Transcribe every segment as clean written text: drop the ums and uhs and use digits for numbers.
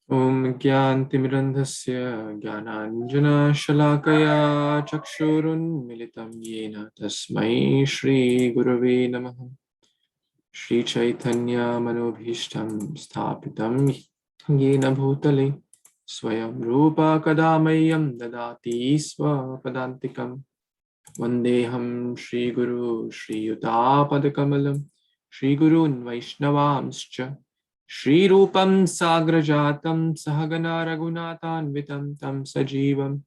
ॐ ज्ञानतिमिरन्धस्य ज्ञानाञ्जनशलाकया चक्षुरुन्मिलितं येन तस्मै श्रीगुरवे नमः। श्रीचैतन्यमनोभीष्टं स्थापितं येन भूतले स्वयं रूपा कदा मह्यं ददाति स्वपदान्तिकं। वन्देऽहं श्रीगुरु श्रीयुतापदकमलं श्रीगुरून् वैष्णवांश्च श्रीरूपं साग्रजातं सहगना रघुनाथान्वितं तं सजीवं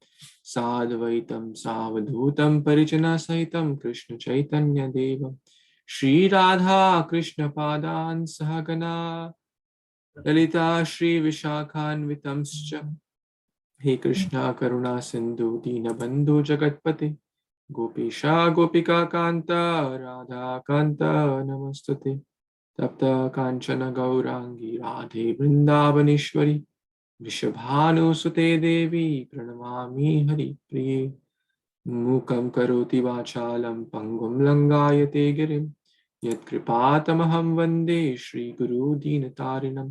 साद्वैतं सावधूतं परिजनसहितं कृष्णचैतन्यदेवं श्रीराधा कृष्णपादान् सहगना ललिता श्रीविशाखान्वितंश्च। हे कृष्णा करुणा सिंधु दीनबंधु जगतपते गोपीशा गोपिका कांत राधा कांत नमस्तुते। तप्त कांचन गौरांगी राधे वृंदावनेश्वरी वृषभानुसुते देवी प्रणमामि हरिप्रिये। मूकं करोति वाचालं पङ्गुं लङ्घयते गिरिं यत्कृपातमहं वन्दे श्रीगुरु दीनतारिणं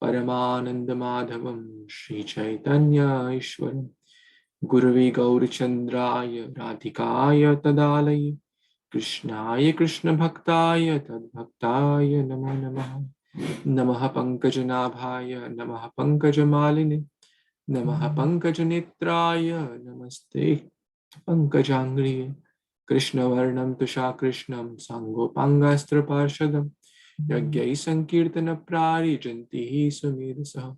परमानन्दमाधवं श्रीचैतन्य ईश्वरं गुरवे गौरचन्द्राय राधिकाय तदालये कृष्णाय कृष्णभक्ताय तद्भक्ताय नमो नमः। नमः पङ्कजनाभाय नमः पङ्कजमालिने नमः पङ्कजनेत्राय नमस्ते पङ्कजाङ्घ्रिये। कृष्णवर्णं तुषाकृष्णं साङ्गोपाङ्गस्त्रपार्षदं यज्ञैः सङ्कीर्तनप्रारिजन्तीः सुमेधसः।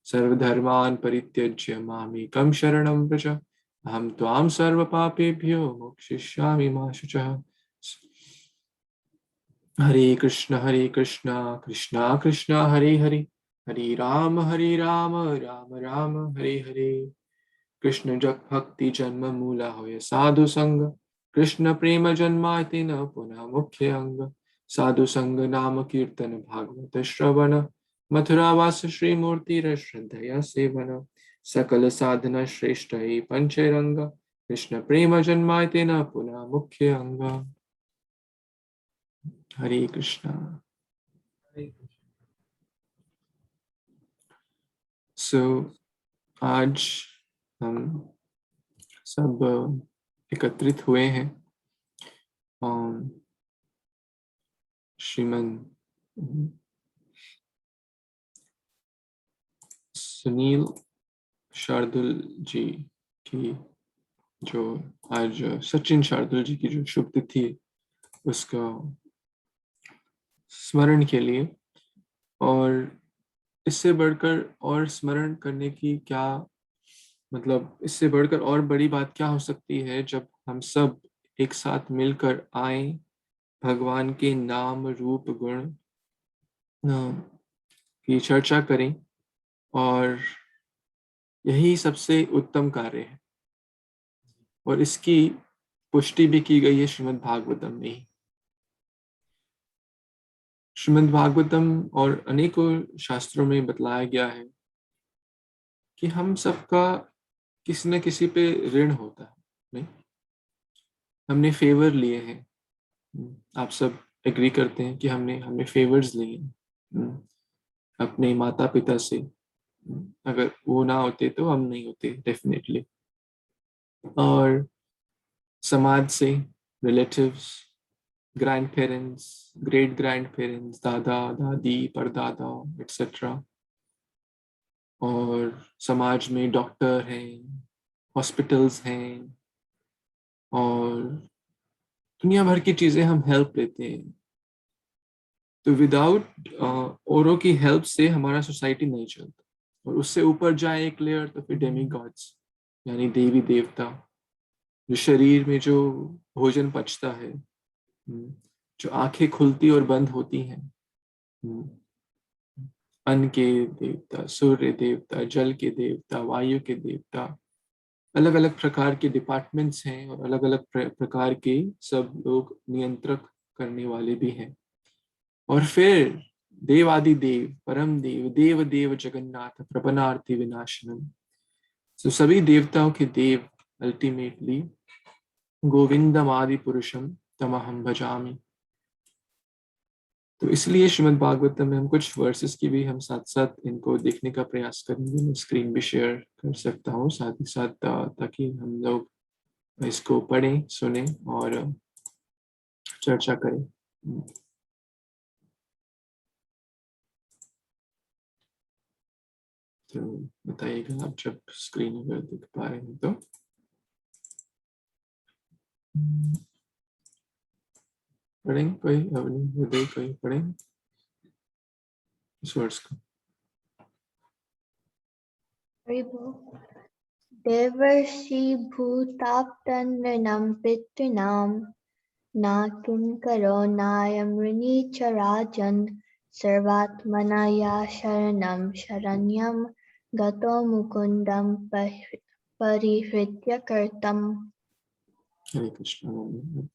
सर्वधर्मान् परित्यज्य मामेकं शरणं व्रज अहं त्वां सर्वपापेभ्यो मोक्षयिष्यामि मा शुचः। हरे कृष्ण कृष्णा कृष्णा हरे हरे हरे राम राम राम हरे हरे। कृष्ण जग भक्ति जन्म मूला होय साधु संग कृष्ण प्रेम जन्माति न पुनः मुख्य अंग। साधु संग नाम कीर्तन भागवत श्रवण मथुरा वास श्री मूर्ति श्रद्धया सेवन सकल साधना श्रेष्ठ ही पंचरंग कृष्ण प्रेम जन्माति न पुनः मुख्य अंग। हरे कृष्णा। सो आज हम सब एकत्रित हुए हैं श्रीमन सुनील शार्दुल जी की जो आज सचिन शार्दुल जी की जो शुभ तिथि है उसका स्मरण के लिए। और इससे बढ़कर और स्मरण करने की क्या मतलब इससे बढ़कर और बड़ी बात क्या हो सकती है जब हम सब एक साथ मिलकर आए भगवान के नाम रूप गुण की चर्चा करें। और यही सबसे उत्तम कार्य है और इसकी पुष्टि भी की गई है श्रीमद् भागवतम में ही। श्रीमद् भागवतम और अनेकों शास्त्रों में बतलाया गया है कि हम सबका किसी न किसी पे ऋण होता है। नहीं, हमने फेवर लिए हैं। आप सब एग्री करते हैं कि हमने हमने फेवर्स लिए हैं अपने माता पिता से। अगर वो ना होते तो हम नहीं होते डेफिनेटली। और समाज से, relatives, grand parents, great grand parents, दादा दादी परदादा एक्सेट्रा। और समाज में डॉक्टर हैं, हॉस्पिटल्स हैं और दुनिया भर की चीजें हम हेल्प लेते हैं। तो विदाउट औरों की हेल्प से हमारा सोसाइटी नहीं चलता। और उससे ऊपर जाए एक लेयर तो फिर डेमी गॉड्स यानी देवी देवता जो शरीर में जो भोजन पचता है, जो आंखें खुलती और बंद होती हैं, अन्न के देवता, सूर्य देवता, जल के देवता, वायु के देवता, अलग अलग प्रकार के डिपार्टमेंट्स हैं और अलग अलग प्रकार के सब लोग नियंत्रक करने वाले भी हैं। और फिर देवादि देव परम देव देव देव जगन्नाथ प्रपन्नार्थी विनाशनम। तो सभी देवताओं के देव अल्टीमेटली गोविंदम आदि पुरुषम तमहम भजामि। तो इसलिए श्रीमद् भागवतम में हम कुछ वर्सेस की भी हम साथ साथ इनको देखने का प्रयास करेंगे। मैं स्क्रीन भी शेयर कर सकता हूँ साथ ही साथ, ताकि हम लोग इसको पढ़ें, सुने और चर्चा करें। तो बताइएगा आप जब स्क्रीन अगर देख पा रहे हैं तो। पढ़ेंगे कोई, अवनी हृदय कोई पढ़ेंगे इस वर्ष को। देवर्षि भूताप्तनृणं पितॄणां न किंकरो नायमृणी च राजन् सर्वात्मना या शरणं शरण्यं गतो मुकुन्दं परिहृत्य कर्तम्। हरे कृष्ण।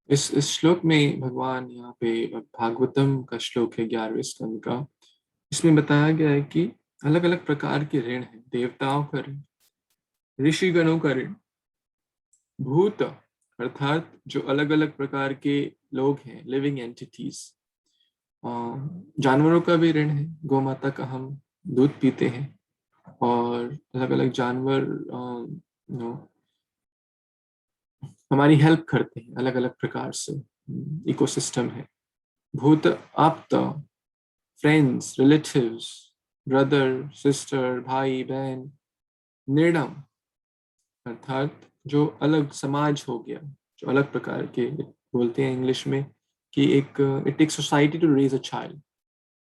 इस श्लोक में भगवान यहाँ पे भागवतम का श्लोक है 11वें स्कंद का। इसमें बताया गया है कि अलग अलग प्रकार के ऋण हैं। देवताओं का ऋण, ऋषिगणों का ऋण, भूत अर्थात जो अलग अलग प्रकार के लोग हैं, लिविंग एंटिटीज। जानवरों का भी ऋण है। गौ माता का हम दूध पीते हैं और अलग अलग जानवर हमारी हेल्प करते हैं अलग अलग प्रकार से। इकोसिस्टम है। भूत आप्त, फ्रेंड्स, रिलेटिव्स, ब्रदर, सिस्टर, भाई, बहन। निर्णम अर्थात जो अलग समाज हो गया, जो अलग प्रकार के, बोलते हैं इंग्लिश में कि एक it takes society to raise a child.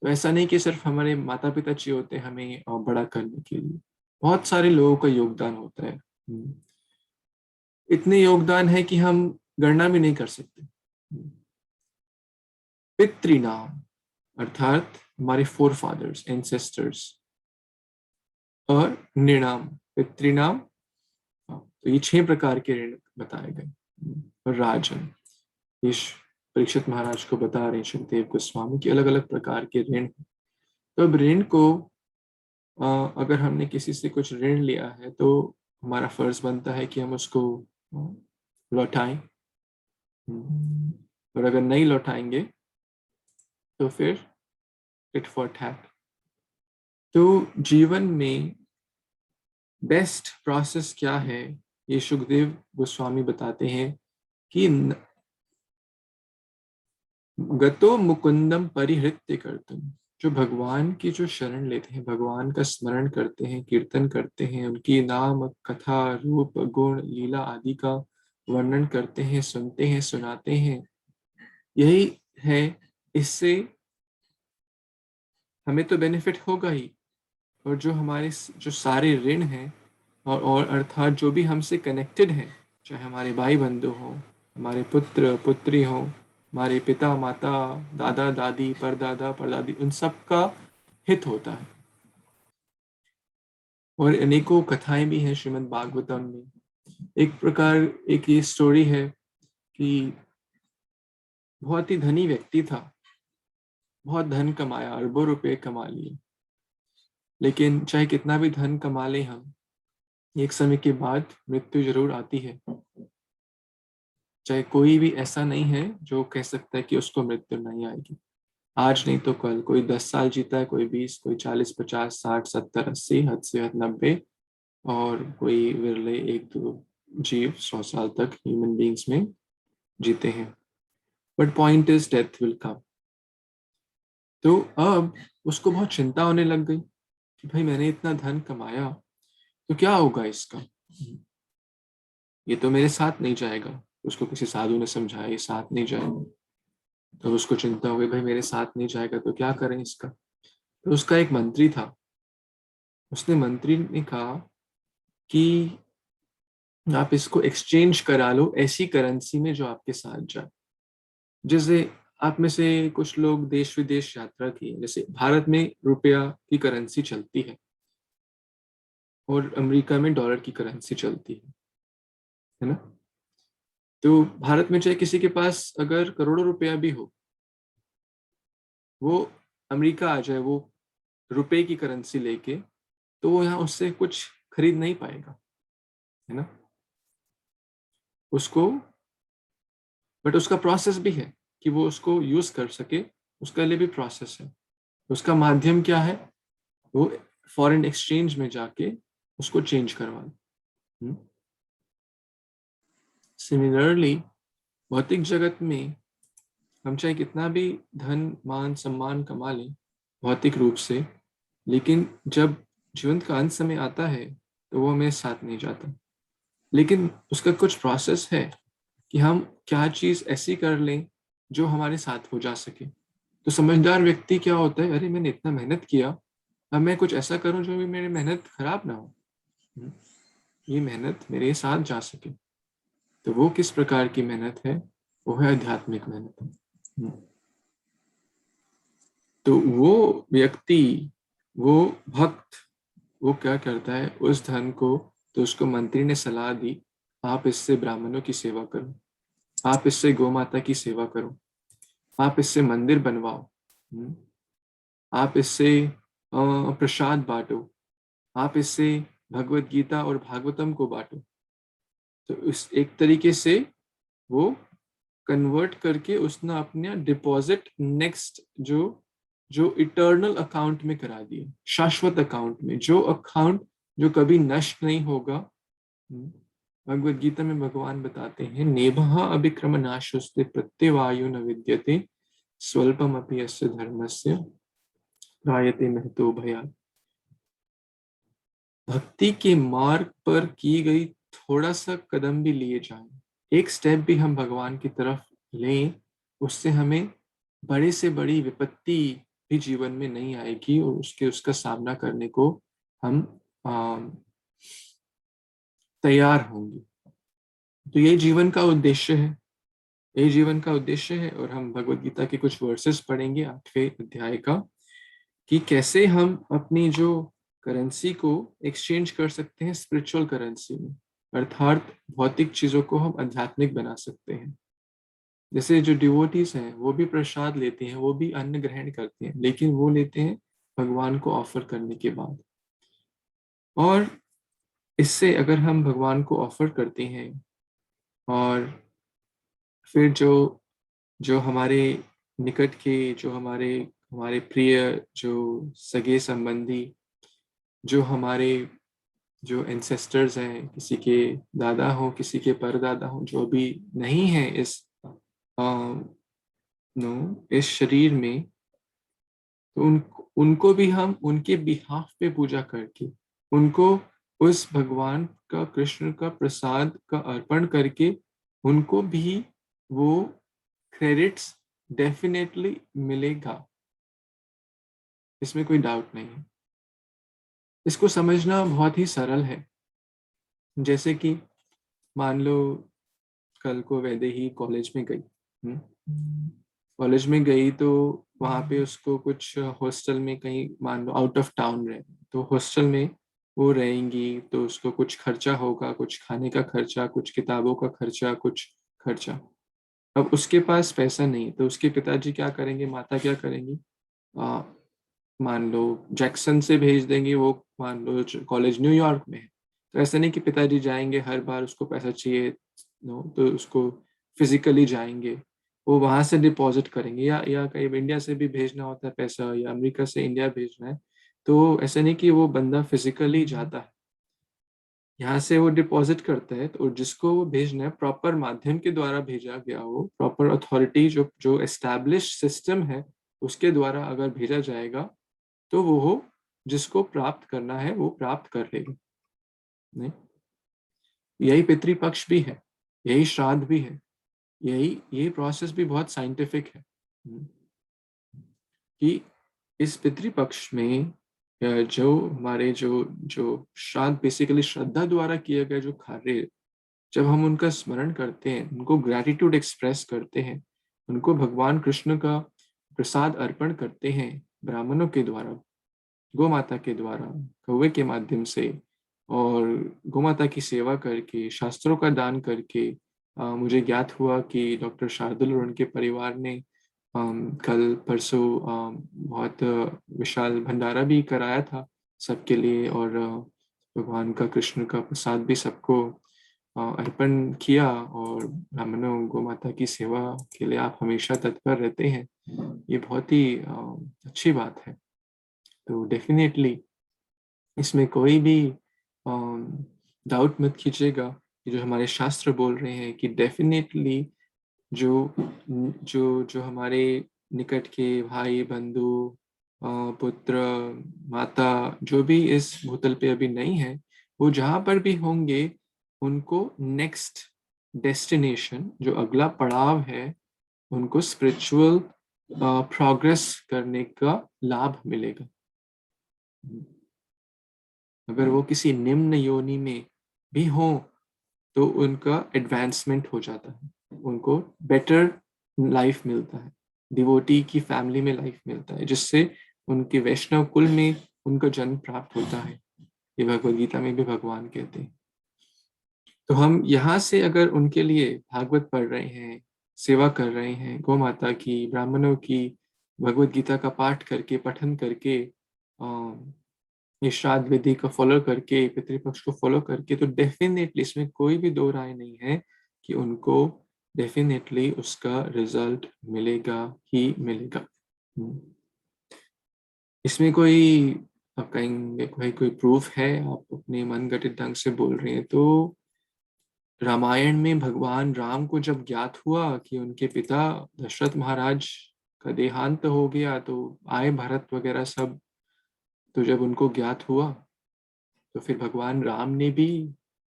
तो ऐसा नहीं कि सिर्फ हमारे माता पिता चाहिए होते हैं हमें बड़ा करने के लिए, बहुत सारे लोगों का योगदान होता है। इतने योगदान है कि हम गणना भी नहीं कर सकते। पितृनाम अर्थात हमारे फोर फादर्स, एंसेस्टर्स। और निर्णाम, पितृनाम। तो ये 6 प्रकार के ऋण बताए गए। और राजन, ये परीक्षित महाराज को बता रहे हैं सुखदेव गोस्वामी की अलग अलग प्रकार के ऋण। तो अब ऋण को अगर हमने किसी से कुछ ऋण लिया है तो हमारा फर्ज बनता है कि हम उसको लौटाएं। और अगर नहीं लौटाएंगे तो फिर टिट फॉर टैट। तो जीवन में बेस्ट प्रोसेस क्या है, ये सुखदेव गोस्वामी बताते हैं कि गतो मुकुंदम परिहृत्य कर्तुम। जो भगवान की जो शरण लेते हैं, भगवान का स्मरण करते हैं, कीर्तन करते हैं, उनकी नाम, कथा, रूप, गुण, लीला आदि का वर्णन करते हैं, सुनते हैं, सुनाते हैं, यही है। इससे हमें तो बेनिफिट होगा ही, और जो हमारे जो सारे ऋण हैं और अर्थात जो भी हमसे कनेक्टेड हैं, चाहे हमारे भाई बंधु हों, हमारे पुत्र पुत्री हों, हमारे पिता माता, दादा दादी, परदादा परदादी, उन सब का हित होता है। और अनेकों कथाएं भी हैं श्रीमद् भागवतम में। एक प्रकार, एक ये स्टोरी है कि बहुत ही धनी व्यक्ति था, बहुत धन कमाया, अरबों रुपए कमा लिए, लेकिन चाहे कितना भी धन कमा ले हम, एक समय के बाद मृत्यु जरूर आती है। चाहे कोई भी ऐसा नहीं है जो कह सकता है कि उसको मृत्यु नहीं आएगी। आज नहीं तो कल। कोई 10 साल जीता है, कोई 20, कोई 40, 50, 60, 70, 80, हद से हद 90, और कोई विरले एक दो जीव 100 साल तक ह्यूमन बींग्स में जीते हैं। But point is death will come. तो अब उसको बहुत चिंता होने लग गई कि भाई मैंने इतना धन कमाया तो क्या होगा इसका, ये तो मेरे साथ नहीं जाएगा। उसको किसी साधु ने समझाया ये साथ नहीं जाएगा। तो उसको चिंता हो गई, भाई मेरे साथ नहीं जाएगा तो क्या करें इसका। तो उसका एक मंत्री था। उसने मंत्री ने कहा कि आप इसको एक्सचेंज करा लो ऐसी करेंसी में जो आपके साथ जाए। जैसे आप में से कुछ लोग देश विदेश यात्रा की है, जैसे भारत में रुपया की करेंसी चलती है और अमेरिका में डॉलर की करेंसी चलती है ना। तो भारत में चाहे किसी के पास अगर करोड़ों रुपया भी हो, वो अमेरिका आ जाए वो रुपए की करेंसी लेके, तो वो यहाँ उससे कुछ खरीद नहीं पाएगा, है ना। उसको, बट उसका प्रोसेस भी है कि वो उसको यूज कर सके उसके लिए भी प्रोसेस है। उसका माध्यम क्या है? वो फॉरेन एक्सचेंज में जाके उसको चेंज करवा। सिमिलरली भौतिक जगत में हम चाहे कितना भी धन मान सम्मान कमा लें भौतिक रूप से, लेकिन जब जीवन का अंत समय आता है तो वो हमें साथ नहीं जाता। लेकिन उसका कुछ प्रोसेस है कि हम क्या चीज ऐसी कर लें जो हमारे साथ हो जा सके। तो समझदार व्यक्ति क्या होता है, अरे मैंने इतना मेहनत किया, अब मैं कुछ ऐसा करूं जो भी मेरी मेहनत खराब ना हो, ये मेहनत मेरे साथ जा सके। तो वो किस प्रकार की मेहनत है? वो है आध्यात्मिक मेहनत। तो वो व्यक्ति, वो भक्त, वो क्या करता है उस धन को, तो उसको मंत्री ने सलाह दी, आप इससे ब्राह्मणों की सेवा करो, आप इससे गौ माता की सेवा करो, आप इससे मंदिर बनवाओ, आप इससे प्रसाद बांटो, आप इससे भगवत गीता और भागवतम को बांटो। तो इस एक तरीके से वो कन्वर्ट करके उसने अपने डिपॉजिट नेक्स्ट जो जो इटर्नल अकाउंट में करा दिया, शाश्वत अकाउंट में, जो अकाउंट जो कभी नष्ट नहीं होगा। भगवत गीता में भगवान बताते हैं, नेभः अभिक्रम नाशोस्ते प्रत्यवायो न विद्यते स्वल्पमपि अस्य धर्मस्य त्रायते महतो भयात्। भक्ति के मार्ग पर की गई थोड़ा सा कदम भी लिए जाए, एक स्टेप भी हम भगवान की तरफ लें, उससे हमें बड़े से बड़ी विपत्ति भी जीवन में नहीं आएगी और उसका सामना करने को हम तैयार होंगे। तो ये जीवन का उद्देश्य है, यही जीवन का उद्देश्य है। और हम भगवत गीता के कुछ वर्सेस पढ़ेंगे 8वें अध्याय का, कि कैसे हम अपनी जो करेंसी को एक्सचेंज कर सकते हैं स्पिरिचुअल करेंसी में, अर्थात भौतिक चीजों को हम आध्यात्मिक बना सकते हैं। जैसे जो डिवोटीज हैं वो भी प्रसाद लेते हैं, वो भी अन्न ग्रहण करते हैं, लेकिन वो लेते हैं भगवान को ऑफर करने के बाद। और इससे अगर हम भगवान को ऑफर करते हैं और फिर जो जो हमारे निकट के, जो हमारे हमारे प्रिय, जो सगे संबंधी, जो हमारे जो एंसेस्टर्स हैं, किसी के दादा हो, किसी के परदादा हो, जो अभी नहीं है इस इस शरीर में, तो उनको भी हम उनके बिहाफ पे पूजा करके, उनको उस भगवान का, कृष्ण का प्रसाद का अर्पण करके, उनको भी वो क्रेडिट्स डेफिनेटली मिलेगा, इसमें कोई डाउट नहीं है। इसको समझना बहुत ही सरल है। जैसे कि मान लो कल को वैदेही कॉलेज में गई, कॉलेज में गई तो वहां पे उसको कुछ हॉस्टल में, कहीं मान लो आउट ऑफ टाउन रहे, तो हॉस्टल में वो रहेंगी तो उसको कुछ खर्चा होगा, कुछ खाने का खर्चा, कुछ किताबों का खर्चा, कुछ खर्चा। अब उसके पास पैसा नहीं, तो उसके पिताजी क्या करेंगे, माता क्या करेंगी, मान लो जैक्सन से भेज देंगे, वो मान लो कॉलेज न्यूयॉर्क में है, तो ऐसा नहीं कि पिताजी जाएंगे हर बार उसको पैसा चाहिए नो, तो उसको फिजिकली जाएंगे, वो वहां से डिपॉजिट करेंगे, या कहीं इंडिया से भी भेजना होता है पैसा, या अमेरिका से इंडिया भेजना है, तो ऐसा नहीं कि वो बंदा फिजिकली जाता है, यहाँ से वो डिपॉजिट करता है, तो जिसको वो भेजना है प्रॉपर माध्यम के द्वारा भेजा गया हो, प्रॉपर अथॉरिटी जो जो एस्टैब्लिश सिस्टम है उसके द्वारा अगर भेजा जाएगा, तो वो जिसको प्राप्त करना है वो प्राप्त कर लेगा। नहीं, यही पितृपक्ष भी है, यही श्राद्ध भी है, यही प्रोसेस भी बहुत साइंटिफिक है। कि इस पितृपक्ष में जो हमारे जो जो श्राद्ध, बेसिकली श्रद्धा द्वारा किए गए जो कार्य, जब हम उनका स्मरण करते हैं, उनको ग्रैटिट्यूड एक्सप्रेस करते हैं, उनको भगवान कृष्ण का प्रसाद अर्पण करते हैं ब्राह्मणों के द्वारा, गौ माता के द्वारा, कौवे के माध्यम से, और गौ माता की सेवा करके, शास्त्रों का दान करके, मुझे ज्ञात हुआ कि डॉक्टर शार्दुल और उनके परिवार ने कल परसों बहुत विशाल भंडारा भी कराया था सबके लिए, और भगवान का, कृष्ण का प्रसाद भी सबको अर्पण किया। और ब्राह्मणों, गौ माता की सेवा के लिए आप हमेशा तत्पर रहते हैं, ये बहुत ही अच्छी बात है। तो डेफिनेटली इसमें कोई भी डाउट मत कीजिएगा कि जो हमारे शास्त्र बोल रहे हैं कि डेफिनेटली जो जो जो हमारे निकट के भाई बंधु पुत्र माता जो भी इस भूतल पे अभी नहीं है, वो जहाँ पर भी होंगे उनको नेक्स्ट डेस्टिनेशन, जो अगला पड़ाव है, उनको स्पिरिचुअल प्रोग्रेस करने का लाभ मिलेगा। अगर वो किसी निम्न योनि में भी हो तो उनका एडवांसमेंट हो जाता है, उनको बेटर लाइफ मिलता है, डिवोटी की फैमिली में लाइफ मिलता है, जिससे उनके वैष्णव कुल में उनका जन्म प्राप्त होता है। ये भगवद गीता में भी भगवान कहते हैं। तो हम यहाँ से अगर उनके लिए भागवत पढ़ रहे हैं, सेवा कर रहे हैं, गौ माता की, ब्राह्मणों की, भगवद गीता का पाठ करके, पठन करके, ये श्राद्ध विधि को फॉलो करके, पितृपक्ष को फॉलो करके, तो डेफिनेटली इसमें कोई भी दो राय नहीं है कि उनको डेफिनेटली उसका रिजल्ट मिलेगा ही मिलेगा। इसमें कोई आप कहेंगे भाई कोई प्रूफ है, आप अपने मनगढ़ंत ढंग से बोल रहे हैं, तो रामायण में भगवान राम को जब ज्ञात हुआ कि उनके पिता दशरथ महाराज का देहांत हो गया, तो आए भरत वगैरह सब, तो जब उनको ज्ञात हुआ तो फिर भगवान राम ने भी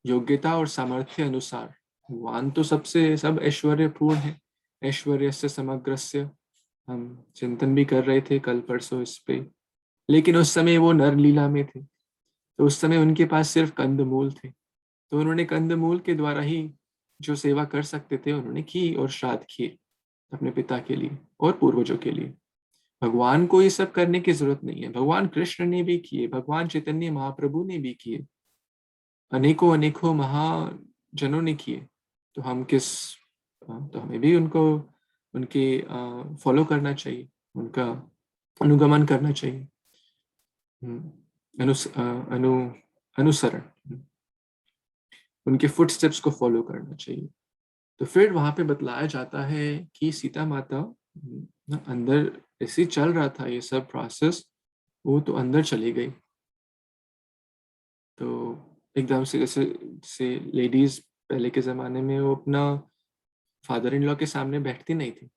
योग्यता और सामर्थ्य अनुसार, भगवान तो सबसे सब ऐश्वर्यपूर्ण है, ऐश्वर्य से समग्रस्य, हम चिंतन भी कर रहे थे कल परसों इस पे, लेकिन उस समय वो नर लीला में थे, तो उस समय उनके पास सिर्फ कंदमूल थे, तो उन्होंने कंदमूल के द्वारा ही जो सेवा कर सकते थे उन्होंने की, और श्राद्ध किए अपने पिता के लिए और पूर्वजों के लिए। भगवान को ये सब करने की जरूरत नहीं है, भगवान कृष्ण ने भी किए, भगवान चैतन्य महाप्रभु ने भी किए, अनेकों अनेकों महाजनों ने किए, तो हम किस तो हमें भी उनको उनके फॉलो करना चाहिए, उनका अनुगमन करना चाहिए, अनु अनुसरण, उनके फुटस्टेप्स को फॉलो करना चाहिए। तो फिर वहां पे बतलाया जाता है कि सीता माता अंदर ऐसे चल रहा था ये सब प्रोसेस, वो तो अंदर चली गई। तो एकदम से जैसे लेडीज पहले के जमाने में वो अपना फादर इन लॉ के सामने बैठती नहीं थी,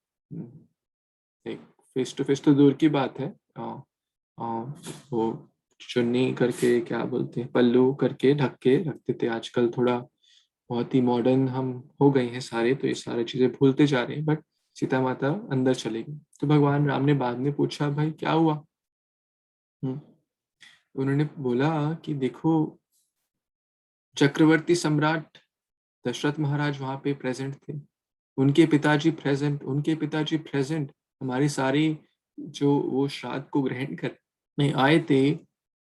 एक फेस टू फेस तो दूर की बात है, वो चुन्नी करके, क्या बोलते हैं, पल्लू करके ढक के रखते थे। आजकल थोड़ा बहुत ही मॉडर्न हम हो गए हैं सारे, तो ये सारी चीजें भूलते जा रहे हैं, बट सीता माता अंदर चली गई। तो भगवान राम ने बाद में पूछा भाई क्या हुआ। उन्होंने बोला कि देखो, चक्रवर्ती सम्राट दशरथ महाराज वहां पे प्रेजेंट थे, उनके पिताजी प्रेजेंट, उनके पिताजी प्रेजेंट, हमारी सारी जो वो श्राद्ध को ग्रहण करने आए थे,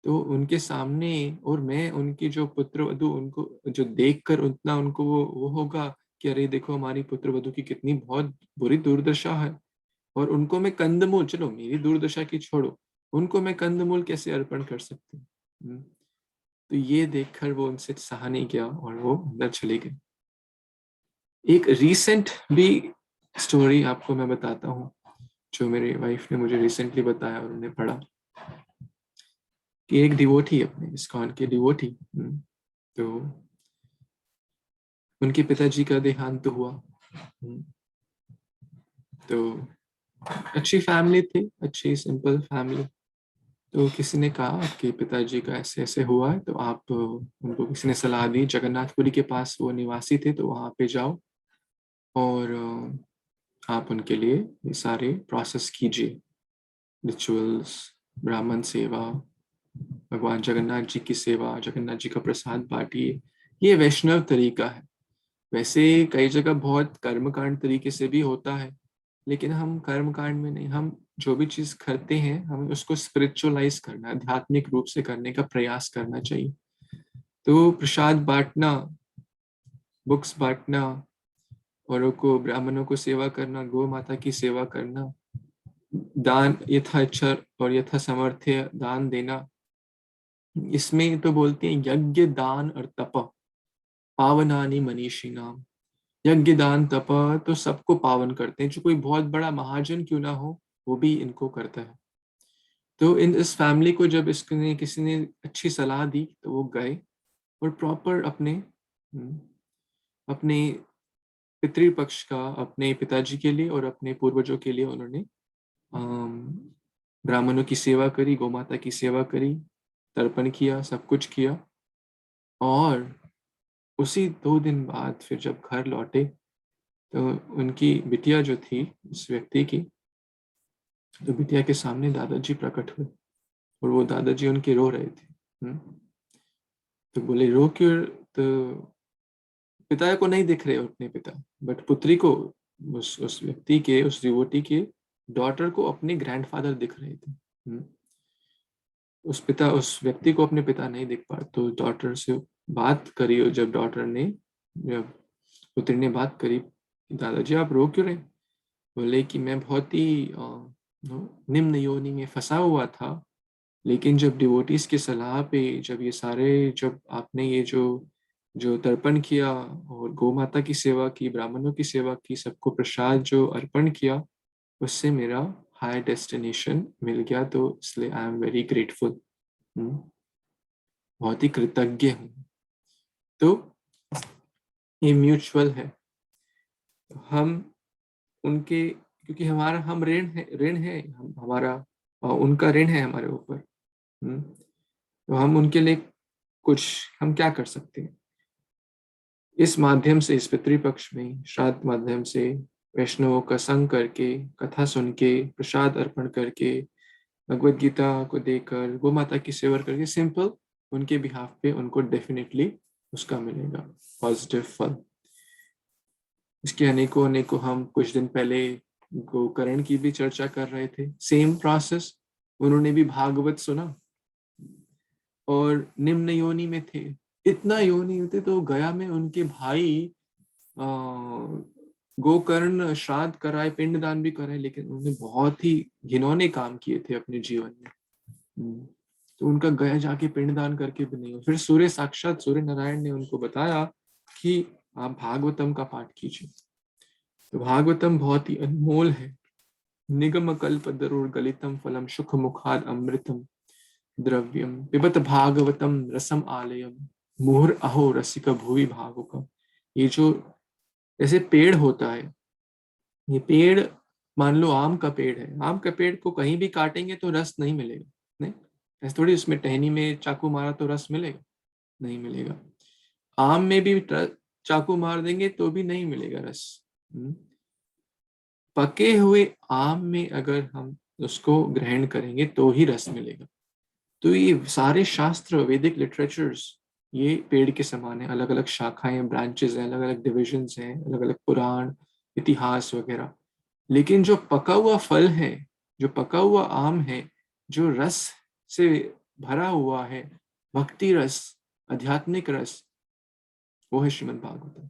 तो उनके सामने, और मैं उनकी जो पुत्र वधु, उनको जो देखकर उतना उनको वो होगा कि अरे देखो हमारी पुत्र वधु की कितनी बहुत बुरी दुर्दशा है, और उनको मैं कंदमूल, चलो मेरी दुर्दशा की छोड़ो, उनको मैं कंदमूल कैसे अर्पण कर सकती हूँ। तो ये देखकर वो उनसे सहा नहीं गया और वो अंदर चले गए। एक रीसेंट भी स्टोरी आपको मैं बताता हूँ, जो मेरी वाइफ ने मुझे रिसेंटली बताया और उन्हें पढ़ा, कि एक डिवोटी, अपने इस्कॉन के डिवोटी, तो उनके पिताजी का देहांत हुआ। तो अच्छी फैमिली थी, अच्छी सिंपल फैमिली। तो किसी ने कहा आपके पिताजी का ऐसे ऐसे हुआ है, तो आप, उनको किसी ने सलाह दी, जगन्नाथपुरी के पास वो निवासी थे, तो वहाँ पे जाओ और आप उनके लिए ये सारे प्रोसेस कीजिए, रिचुअल्स, ब्राह्मण सेवा, भगवान जगन्नाथ जी की सेवा, जगन्नाथ जी का प्रसाद बांटिए। ये वैष्णव तरीका है। वैसे कई जगह बहुत कर्मकांड तरीके से भी होता है, लेकिन हम कर्मकांड में नहीं, हम जो भी चीज करते हैं हमें उसको स्पिरिचुअलाइज करना, आध्यात्मिक रूप से करने का प्रयास करना चाहिए। तो प्रसाद बांटना, बुक्स बांटना, औरों को, ब्राह्मणों को सेवा करना, गौ माता की सेवा करना, दान यथा इच्छा और यथा सामर्थ्य दान देना, इसमें तो बोलते हैं यज्ञ दान और तप पावनानि मनीषी नाम। यज्ञ दान तप तो सबको पावन करते हैं, जो कोई बहुत बड़ा महाजन क्यों ना हो, वो भी इनको करता है। तो इस फैमिली को जब इसने किसी ने अच्छी सलाह दी तो वो गए और प्रॉपर अपने पितृपक्ष का, अपने पिताजी के लिए और अपने पूर्वजों के लिए उन्होंने ब्राह्मणों की सेवा करी, गोमाता की सेवा करी, तर्पण किया, सब कुछ किया। और उसी 2 दिन बाद फिर जब घर लौटे तो उनकी बिटिया जो थी उस व्यक्ति की, तो बिटिया के सामने दादाजी प्रकट हुए और वो दादाजी उनके रो रहे थे। तो बोले रो क्यों? तो पिता को नहीं दिख रहे अपने पिता, बट पुत्री को, उस व्यक्ति के, उस युवती के डॉटर को अपने ग्रैंडफादर दिख रहे थे। उस व्यक्ति को अपने पिता नहीं दिख पा, तो डॉटर से बात करी, और जब पुत्री ने बात करी, दादाजी आप रो क्यों रहे? बोले कि मैं बहुत ही निम्न योनि में फंसा हुआ था, लेकिन जब डिवोटीज की सलाह पे, जब आपने ये जो जो तर्पण किया और गौ माता की सेवा की, ब्राह्मणों की सेवा की, सबको प्रसाद जो अर्पण किया, उससे मेरा हाई डेस्टिनेशन मिल गया, तो इसलिए आई एम वेरी ग्रेटफुल, बहुत ही कृतज्ञ हूँ। तो ये म्यूचुअल है। हम उनके, क्योंकि हमारा हम ऋण है हमारा, उनका ऋण है हमारे ऊपर। तो हम उनके लिए कुछ, हम क्या कर सकते हैं? इस माध्यम से, इस पितृपक्ष में श्राद्ध माध्यम से वैष्णवों का संग करके, कथा सुन के, प्रसाद अर्पण करके, भगवत गीता को देकर, गो माता की सेवा करके, सिंपल उनके बिहाफ पे उनको डेफिनेटली उसका मिलेगा पॉजिटिव फल। इसके अनेकों अनेकों, हम कुछ दिन पहले गोकर्ण की भी चर्चा कर रहे थे, सेम प्रोसेस। उन्होंने भी भागवत सुना और निम्न योनि में थे, इतना योनि होते, तो गया में उनके भाई गोकर्ण श्राद्ध कराए, पिंडदान भी कराए, लेकिन उन्होंने बहुत ही घिनौने काम किए थे अपने जीवन में। तो उनका गया जाके पिंडदान करके भी नहीं हो। फिर साक्षात सूर्य नारायण ने उनको बताया कि आप भागवतम का पाठ कीजिए। तो भागवतम बहुत ही अनमोल है। निगम कल्प दरुर गलितम फलम सुख मुखाद अमृतम द्रव्यम पिबत भागवतम रसम आलयम मुहुर अहो रसिक भुवि भावुक। ये जो जैसे पेड़ होता है, ये पेड़, मान लो आम का पेड़ है, आम का पेड़ को कहीं भी काटेंगे तो रस नहीं मिलेगा। नहीं, ऐसे थोड़ी उसमें टहनी में चाकू मारा तो रस मिलेगा, नहीं मिलेगा। आम में भी चाकू मार देंगे तो भी नहीं मिलेगा रस। पके हुए आम में अगर हम उसको ग्रहण करेंगे तो ही रस मिलेगा। तो ये सारे शास्त्र, वैदिक लिटरेचर्स, ये पेड़ के समान है। अलग अलग शाखाएं, ब्रांचेस हैं, अलग अलग डिविजन्स हैं, अलग अलग पुराण, इतिहास वगैरह। लेकिन जो पका हुआ फल है, जो पका हुआ आम है, जो रस से भरा हुआ है, भक्ति रस, आध्यात्मिक रस, वो है श्रीमद् भागवतम।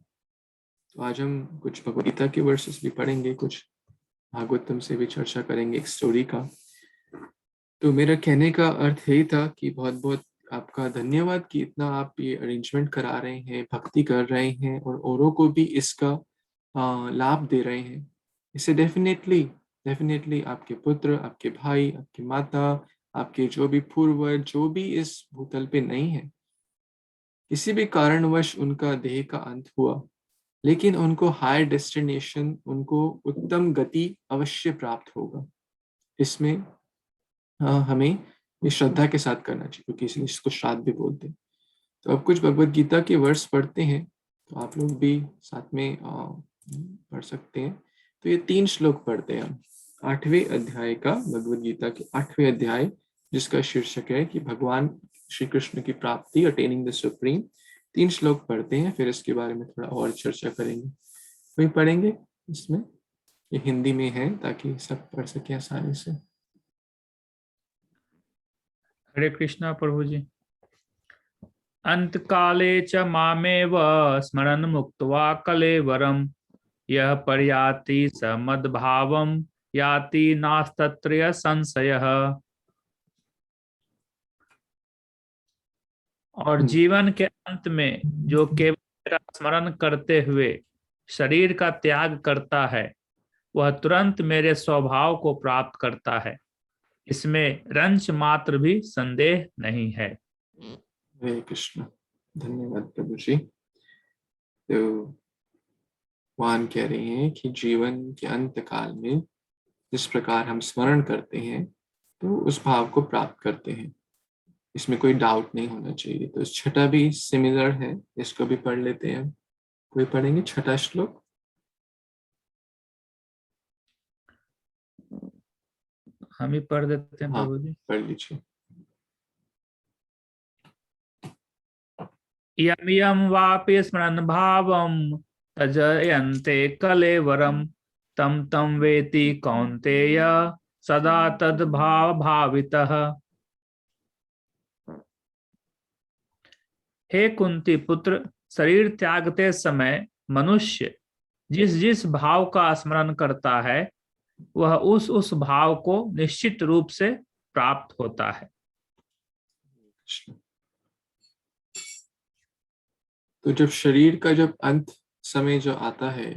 तो आज हम कुछ भगवद गीता के वर्सेस भी पढ़ेंगे, कुछ भागवतम से भी चर्चा करेंगे, एक स्टोरी का। तो मेरा कहने का अर्थ यही था कि बहुत बहुत आपका धन्यवाद कि इतना आप ये अरेंजमेंट करा रहे हैं, भक्ति कर रहे हैं और औरों को भी इसका लाभ दे रहे हैं। इससे डेफिनेटली डेफिनेटली आपके पुत्र, आपके भाई, आपकी माता, आपके जो भी पूर्वज, जो भी इस भूतल पे नहीं है, किसी भी कारणवश उनका देह का अंत हुआ, लेकिन उनको हायर डेस्टिनेशन, उनको उत्तम गति अवश्य प्राप्त होगा। इसमें हमें ये श्रद्धा के साथ करना चाहिए, क्योंकि इसलिए इसको श्राद्ध भी बोलते हैं। तो अब कुछ भगवत गीता के वर्ष पढ़ते हैं, तो आप लोग भी साथ में पढ़ सकते हैं। तो ये 3 श्लोक पढ़ते हैं हम 8वें अध्याय का, भगवत गीता के 8वें अध्याय, जिसका शीर्षक है कि भगवान श्री कृष्ण की प्राप्ति, अटेनिंग द सुप्रीम। 3 श्लोक पढ़ते हैं, फिर इसके बारे में थोड़ा और चर्चा करेंगे। वही पढ़ेंगे इसमें, ये हिंदी में है ताकि सब पढ़ सके आसानी से। हरे कृष्णा प्रभु जी। अंत काले च मामेव स्मरन् मुक्त्वा कलेवरम यह पर्याति स मद्भावम याति नास्तत्र संशयः। और जीवन के अंत में जो केवल मेरा स्मरण करते हुए शरीर का त्याग करता है, वह तुरंत मेरे स्वभाव को प्राप्त करता है, इसमें रंच मात्र भी संदेह नहीं है। हरे कृष्ण। धन्यवाद प्रभु जी। तो भगवान कह रहे हैं कि जीवन के अंत काल में जिस प्रकार हम स्मरण करते हैं तो उस भाव को प्राप्त करते हैं, इसमें कोई डाउट नहीं होना चाहिए। तो छठा भी सिमिलर है, इसको भी पढ़ लेते हैं। कोई पढ़ेंगे छठा श्लोक? हम ही पढ़ देते हैं हाँ, प्रभु जी। पढ़ लीजिए। यम यम वापि स्मरन् भावम तजयन्ते कलेवरम तम तम वेति कौन्तेय सदा तद भाव भावितः। हे कुंती पुत्र, शरीर त्यागते समय मनुष्य जिस जिस भाव का स्मरण करता है वह उस भाव को निश्चित रूप से प्राप्त होता है। तो जब शरीर का जब अंत समय जो आता है,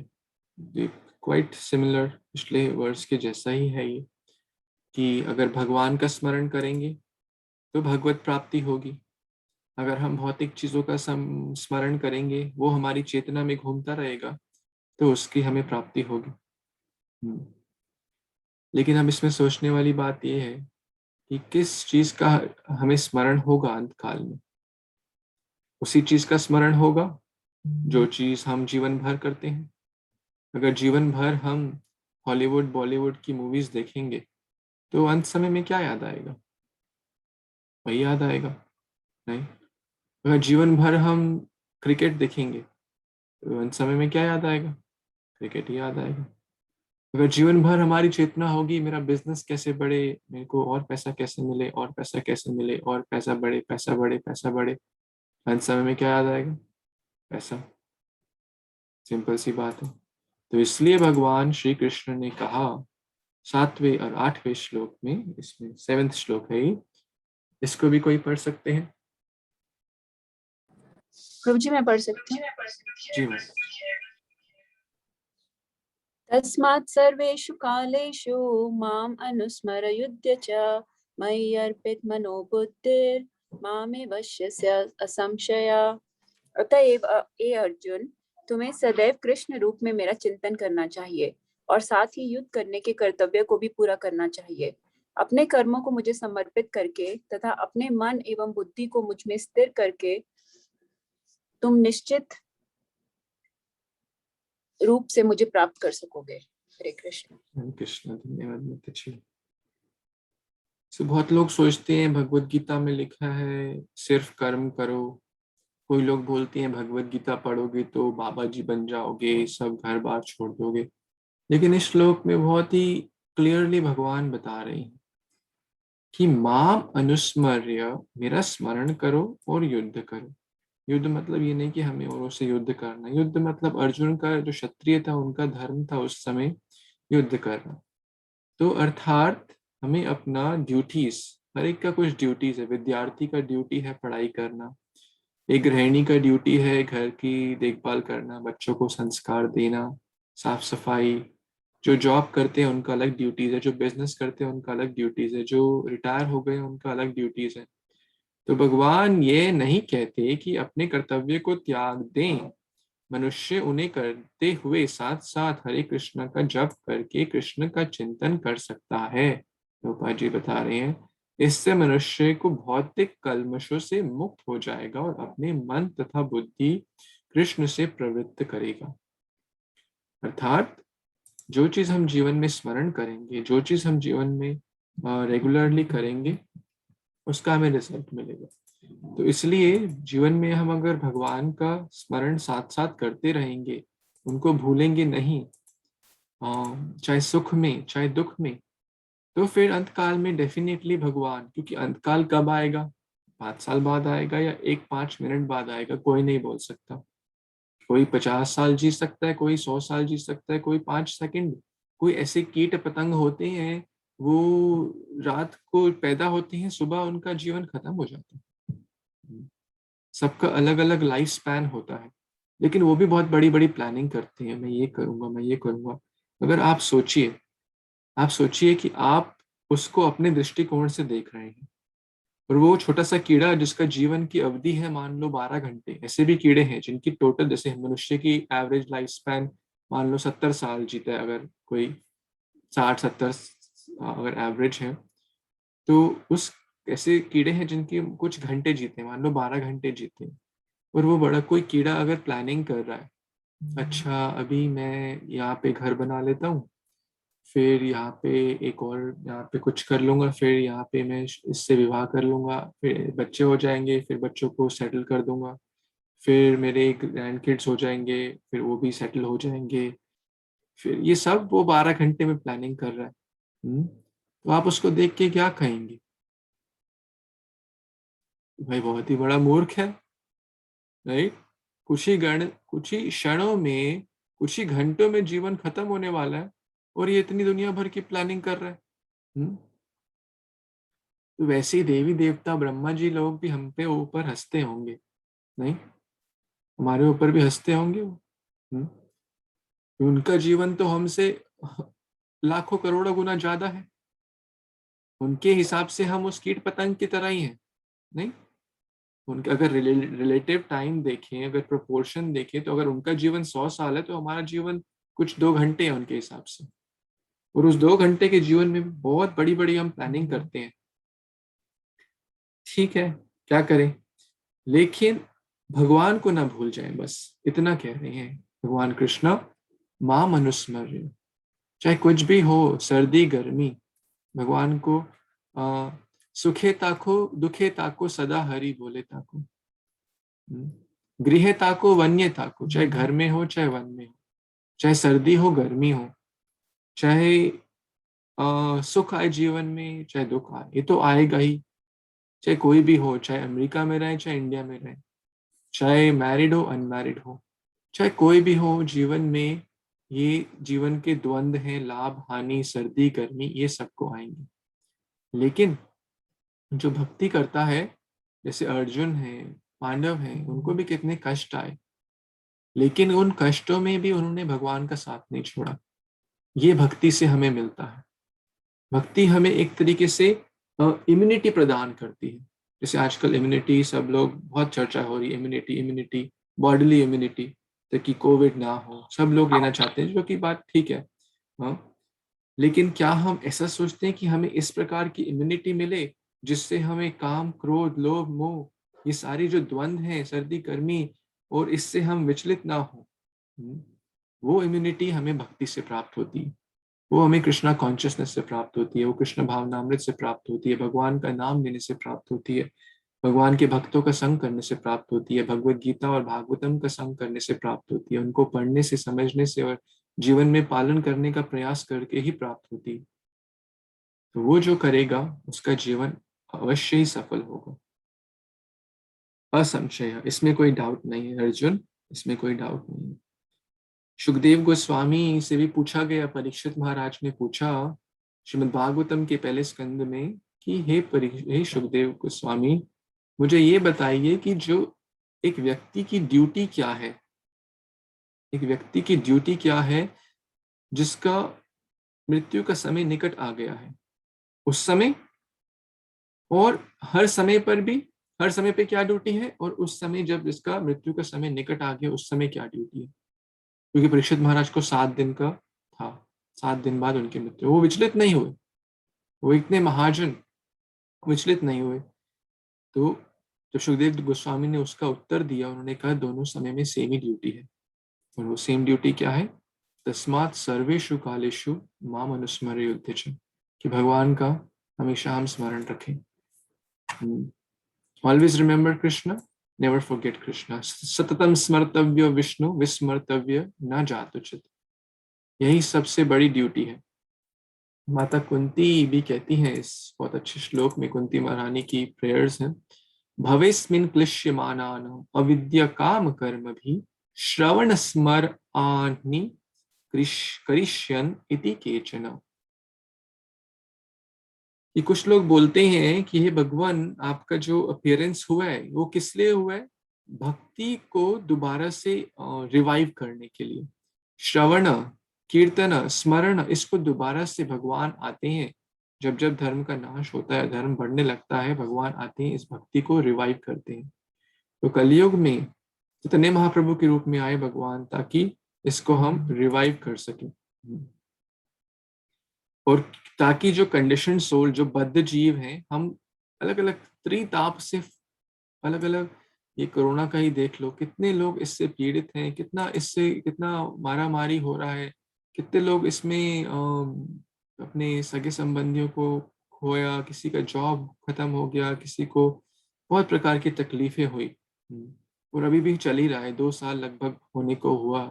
क्वाइट सिमिलर पिछले वर्ष के जैसा ही है ये, कि अगर भगवान का स्मरण करेंगे तो भगवत प्राप्ति होगी। अगर हम भौतिक चीजों का स्मरण करेंगे, वो हमारी चेतना में घूमता रहेगा, तो उसकी हमें प्राप्ति होगी। लेकिन हम इसमें सोचने वाली बात यह है कि किस चीज का हमें स्मरण होगा अंत काल में। उसी चीज का स्मरण होगा जो चीज हम जीवन भर करते हैं। अगर जीवन भर हम हॉलीवुड बॉलीवुड की मूवीज देखेंगे तो अंत समय में क्या याद आएगा? वही याद आएगा? नहीं। अगर जीवन भर हम क्रिकेट देखेंगे तो अंत समय में क्या याद आएगा? क्रिकेट ही याद आएगा। अगर जीवन भर हमारी चेतना होगी मेरा बिजनेस कैसे बढ़े, मेरे को और पैसा कैसे मिले, और पैसा कैसे मिले, और पैसा बढ़े, पैसा बढ़े, पैसा बढ़े, अंत समय में क्या याद आएगा? पैसा। सिंपल सी बात है। तो इसलिए भगवान श्री कृष्ण ने कहा 7वें और 8वें श्लोक में, इसमें 7th श्लोक है ये, इसको भी कोई पढ़ सकते हैं? प्रभु जी मैं पढ़ सकती हूँ? जी मैम। तस्मात् सर्वेषु कालेषु माम् अनुस्मर युध्य च मयि अर्पित मनो बुद्धिर मामे वश्यस्य असंशया। अतएव ए अर्जुन, तुम्हें सदैव कृष्ण रूप में मेरा चिंतन करना चाहिए और साथ ही युद्ध करने के कर्तव्य को भी पूरा करना चाहिए। अपने कर्मों को मुझे समर्पित करके तथा अपने मन एवं बुद्धि को मुझ में स्थिर करके तुम निश्चित रूप से मुझे प्राप्त कर सकोगे। हरे कृष्ण। कृष्ण। धन्यवाद माता जी। बहुत लोग सोचते हैं भगवत गीता में लिखा है सिर्फ कर्म करो। कोई लोग बोलते हैं भगवत गीता पढ़ोगे तो बाबा जी बन जाओगे, सब घर बार छोड़ दोगे। लेकिन इस श्लोक में बहुत ही क्लियरली भगवान बता रहे हैं कि माम अनुस्मर्य, मेरा स्मरण करो और युद्ध करो। युद्ध मतलब ये नहीं कि हमें औरों से युद्ध करना। युद्ध मतलब अर्जुन का जो क्षत्रिय था उनका धर्म था उस समय युद्ध करना। तो अर्थात हमें अपना ड्यूटीज, हर एक का कुछ ड्यूटीज है। विद्यार्थी का ड्यूटी है पढ़ाई करना, एक गृहिणी का ड्यूटी है घर की देखभाल करना, बच्चों को संस्कार देना, साफ सफाई। जो जॉब करते हैं उनका अलग ड्यूटीज है, जो बिजनेस करते हैं उनका अलग ड्यूटीज है, जो रिटायर हो गए उनका अलग ड्यूटीज है। तो भगवान ये नहीं कहते कि अपने कर्तव्य को त्याग दें। मनुष्य उन्हें करते हुए साथ साथ हरे कृष्ण का जप करके कृष्ण का चिंतन कर सकता है। प्रभुपाद जी बता रहे हैं इससे मनुष्य को भौतिक कल्मशों से मुक्त हो जाएगा और अपने मन तथा बुद्धि कृष्ण से प्रवृत्त करेगा। अर्थात जो चीज हम जीवन में स्मरण करेंगे, जो चीज हम जीवन में रेगुलरली करेंगे, उसका हमें रिजल्ट मिलेगा। तो इसलिए जीवन में हम अगर भगवान का स्मरण साथ साथ करते रहेंगे, उनको भूलेंगे नहीं, चाहे सुख में चाहे दुख में, तो फिर अंतकाल में डेफिनेटली भगवान, क्योंकि अंतकाल कब आएगा, 5 साल बाद आएगा या 5 मिनट बाद आएगा, कोई नहीं बोल सकता। कोई 50 साल जी सकता है, कोई 100 साल जी सकता है, कोई 5 सेकंड। कोई ऐसे कीट पतंग होते हैं वो रात को पैदा होते हैं, सुबह उनका जीवन खत्म हो जाता है। सबका अलग अलग लाइफ स्पैन होता है, लेकिन वो भी बहुत बड़ी बड़ी प्लानिंग करते हैं, मैं ये करूंगा, मैं ये करूंगा। अगर आप सोचिए कि आप उसको अपने दृष्टिकोण से देख रहे हैं, और वो छोटा सा कीड़ा जिसका जीवन की अवधि है मान लो 12 घंटे, ऐसे भी कीड़े हैं जिनकी टोटल, जैसे मनुष्य की एवरेज लाइफ स्पैन मान लो 70 साल जीता है, अगर कोई 60-70 अगर एवरेज है, तो उस ऐसे कीड़े हैं जिनके कुछ घंटे जीते हैं, मान लो 12 घंटे जीते हैं। और वो बड़ा कोई कीड़ा अगर प्लानिंग कर रहा है, अच्छा अभी मैं यहाँ पे घर बना लेता हूँ, फिर यहाँ पे एक और यहाँ पे कुछ कर लूंगा, फिर यहाँ पे मैं इससे विवाह कर लूंगा, फिर बच्चे हो जाएंगे, फिर बच्चों को सेटल कर दूंगा, फिर मेरे ग्रैंड किड्स हो जाएंगे, फिर वो भी सेटल हो जाएंगे, फिर ये सब वो 12 घंटे में प्लानिंग कर रहा है। तो आप उसको देख के क्या कहेंगे? भाई बहुत ही बड़ा मूर्ख है, राइट? कुछ ही क्षणों में, कुछ ही घंटों में जीवन खत्म होने वाला है, और ये इतनी दुनिया भर की प्लानिंग कर रहा है। तो वैसे ही देवी देवता ब्रह्मा जी लोग भी हम पे ऊपर हंसते होंगे, नहीं? हमारे ऊपर भी हंसते होंगे वो। उनका जीवन तो हमसे लाखों करोड़ों गुना ज्यादा है। उनके हिसाब से हम उस कीट पतंग की तरह ही हैं, नहीं? उनका अगर रिलेटिव टाइम देखें, अगर प्रोपोर्शन देखें, तो अगर उनका जीवन 100 साल है तो हमारा जीवन कुछ 2 घंटे है उनके हिसाब से। और उस 2 घंटे के जीवन में भी बहुत बड़ी बड़ी हम प्लानिंग करते हैं। ठीक है, क्या करें? लेकिन भगवान को ना भूल जाएं, बस इतना कह रहे हैं भगवान कृष्ण। मां मनुस्मर्य, चाहे कुछ भी हो, सर्दी गर्मी, भगवान को सुखे ताको दुखे ताको सदा हरि बोले ताको, गृह ताको वन्य ताको, चाहे घर में हो चाहे वन में हो, चाहे सर्दी हो गर्मी हो, चाहे सुख आए जीवन में चाहे दुख आए, ये तो आएगा ही। चाहे कोई भी हो, चाहे अमेरिका में रहे चाहे इंडिया में रहे, चाहे मैरिड हो अनमैरिड हो, चाहे कोई भी हो, जीवन में ये जीवन के द्वंद्व हैं, लाभ हानि सर्दी गर्मी, ये सबको आएंगे। लेकिन जो भक्ति करता है, जैसे अर्जुन है, पांडव है, उनको भी कितने कष्ट आए, लेकिन उन कष्टों में भी उन्होंने भगवान का साथ नहीं छोड़ा। ये भक्ति से हमें मिलता है। भक्ति हमें एक तरीके से इम्यूनिटी प्रदान करती है। जैसे आजकल इम्यूनिटी, सब लोग बहुत चर्चा हो रही है, इम्यूनिटी बॉडीली इम्यूनिटी, ताकि कोविड ना हो, सब लोग लेना चाहते हैं, जो कि बात ठीक है। हाँ, लेकिन क्या हम ऐसा सोचते हैं कि हमें इस प्रकार की इम्यूनिटी मिले जिससे हमें काम क्रोध लोभ मोह, ये सारी जो द्वंद्व हैं, सर्दी गर्मी, और इससे हम विचलित ना हो? वो इम्यूनिटी हमें भक्ति से प्राप्त होती है, वो हमें कृष्णा कॉन्शियसनेस से प्राप्त होती है, वो कृष्ण भावनामृत से प्राप्त होती है, भगवान का नाम लेने से प्राप्त होती है, भगवान के भक्तों का संग करने से प्राप्त होती है, भगवत गीता और भागवतम का संग करने से प्राप्त होती है, उनको पढ़ने से, समझने से और जीवन में पालन करने का प्रयास करके ही प्राप्त होती है। तो वो जो करेगा उसका जीवन अवश्य ही सफल होगा, असंशय, इसमें कोई डाउट नहीं है अर्जुन, इसमें कोई डाउट नहीं है। सुखदेव गोस्वामी से भी पूछा गया, परीक्षित महाराज ने पूछा श्रीमद् भागवतम के पहले स्कंद में कि हे सुखदेव गोस्वामी, मुझे ये बताइए कि जो एक व्यक्ति की ड्यूटी क्या है, एक व्यक्ति की ड्यूटी क्या है जिसका मृत्यु का समय निकट आ गया है, उस समय और हर समय पर भी, हर समय पे क्या ड्यूटी है, और उस समय जब जिसका मृत्यु का समय निकट आ गया उस समय क्या ड्यूटी है? क्योंकि परीक्षित महाराज को 7 दिन का था, 7 दिन बाद उनकी मृत्यु, वो विचलित नहीं हुए, वो इतने महाजन विचलित नहीं हुए। तो जब सुखदेव गोस्वामी ने उसका उत्तर दिया, उन्होंने कहा दोनों समय में सेम ही ड्यूटी है, और वो सेम ड्यूटी क्या है? तस्मात् सर्वेषु कालेषु माम अनुस्मर्य युध्यच, कि भगवान का हमेशा हम स्मरण रखें। Always remember Krishna, never forget Krishna, सततम स्मर्तव्य विष्णु, विस्मर्तव्य न जातुचित, यही सबसे बड़ी ड्यूटी है। माता कुंती भी कहती हैं इस बहुत अच्छे श्लोक में, कुंती महारानी की प्रेयर्स हैं, भवेस्मिन् क्लिश्यमानानां अविद्या काम कर्म भी श्रवण स्मर आनि करिष्यन् इति केचन। कि कुछ लोग बोलते हैं कि हे भगवान, आपका जो अपीयरेंस हुआ है वो किस लिए हुआ है? भक्ति को दोबारा से रिवाइव करने के लिए। श्रवण, कीर्तन, स्मरण, इसको दोबारा से भगवान आते हैं। जब जब धर्म का नाश होता है, धर्म बढ़ने लगता है, भगवान आते हैं, इस भक्ति को रिवाइव करते हैं। तो कलयुग में चैतन्य महाप्रभु के रूप में आए भगवान, ताकि इसको हम रिवाइव कर सकें, और ताकि जो कंडीशन सोल, जो बद्ध जीव हैं, हम अलग अलग त्रिताप से, अलग अलग, ये कोरोना का ही देख लो, कितने लोग इससे पीड़ित हैं, कितना मारा मारी हो रहा है, कितने लोग इसमें अपने सगे संबंधियों को खोया, किसी का जॉब खत्म हो गया, किसी को बहुत प्रकार की तकलीफें हुई। और अभी भी चल ही रहा है, 2 साल लगभग होने को हुआ।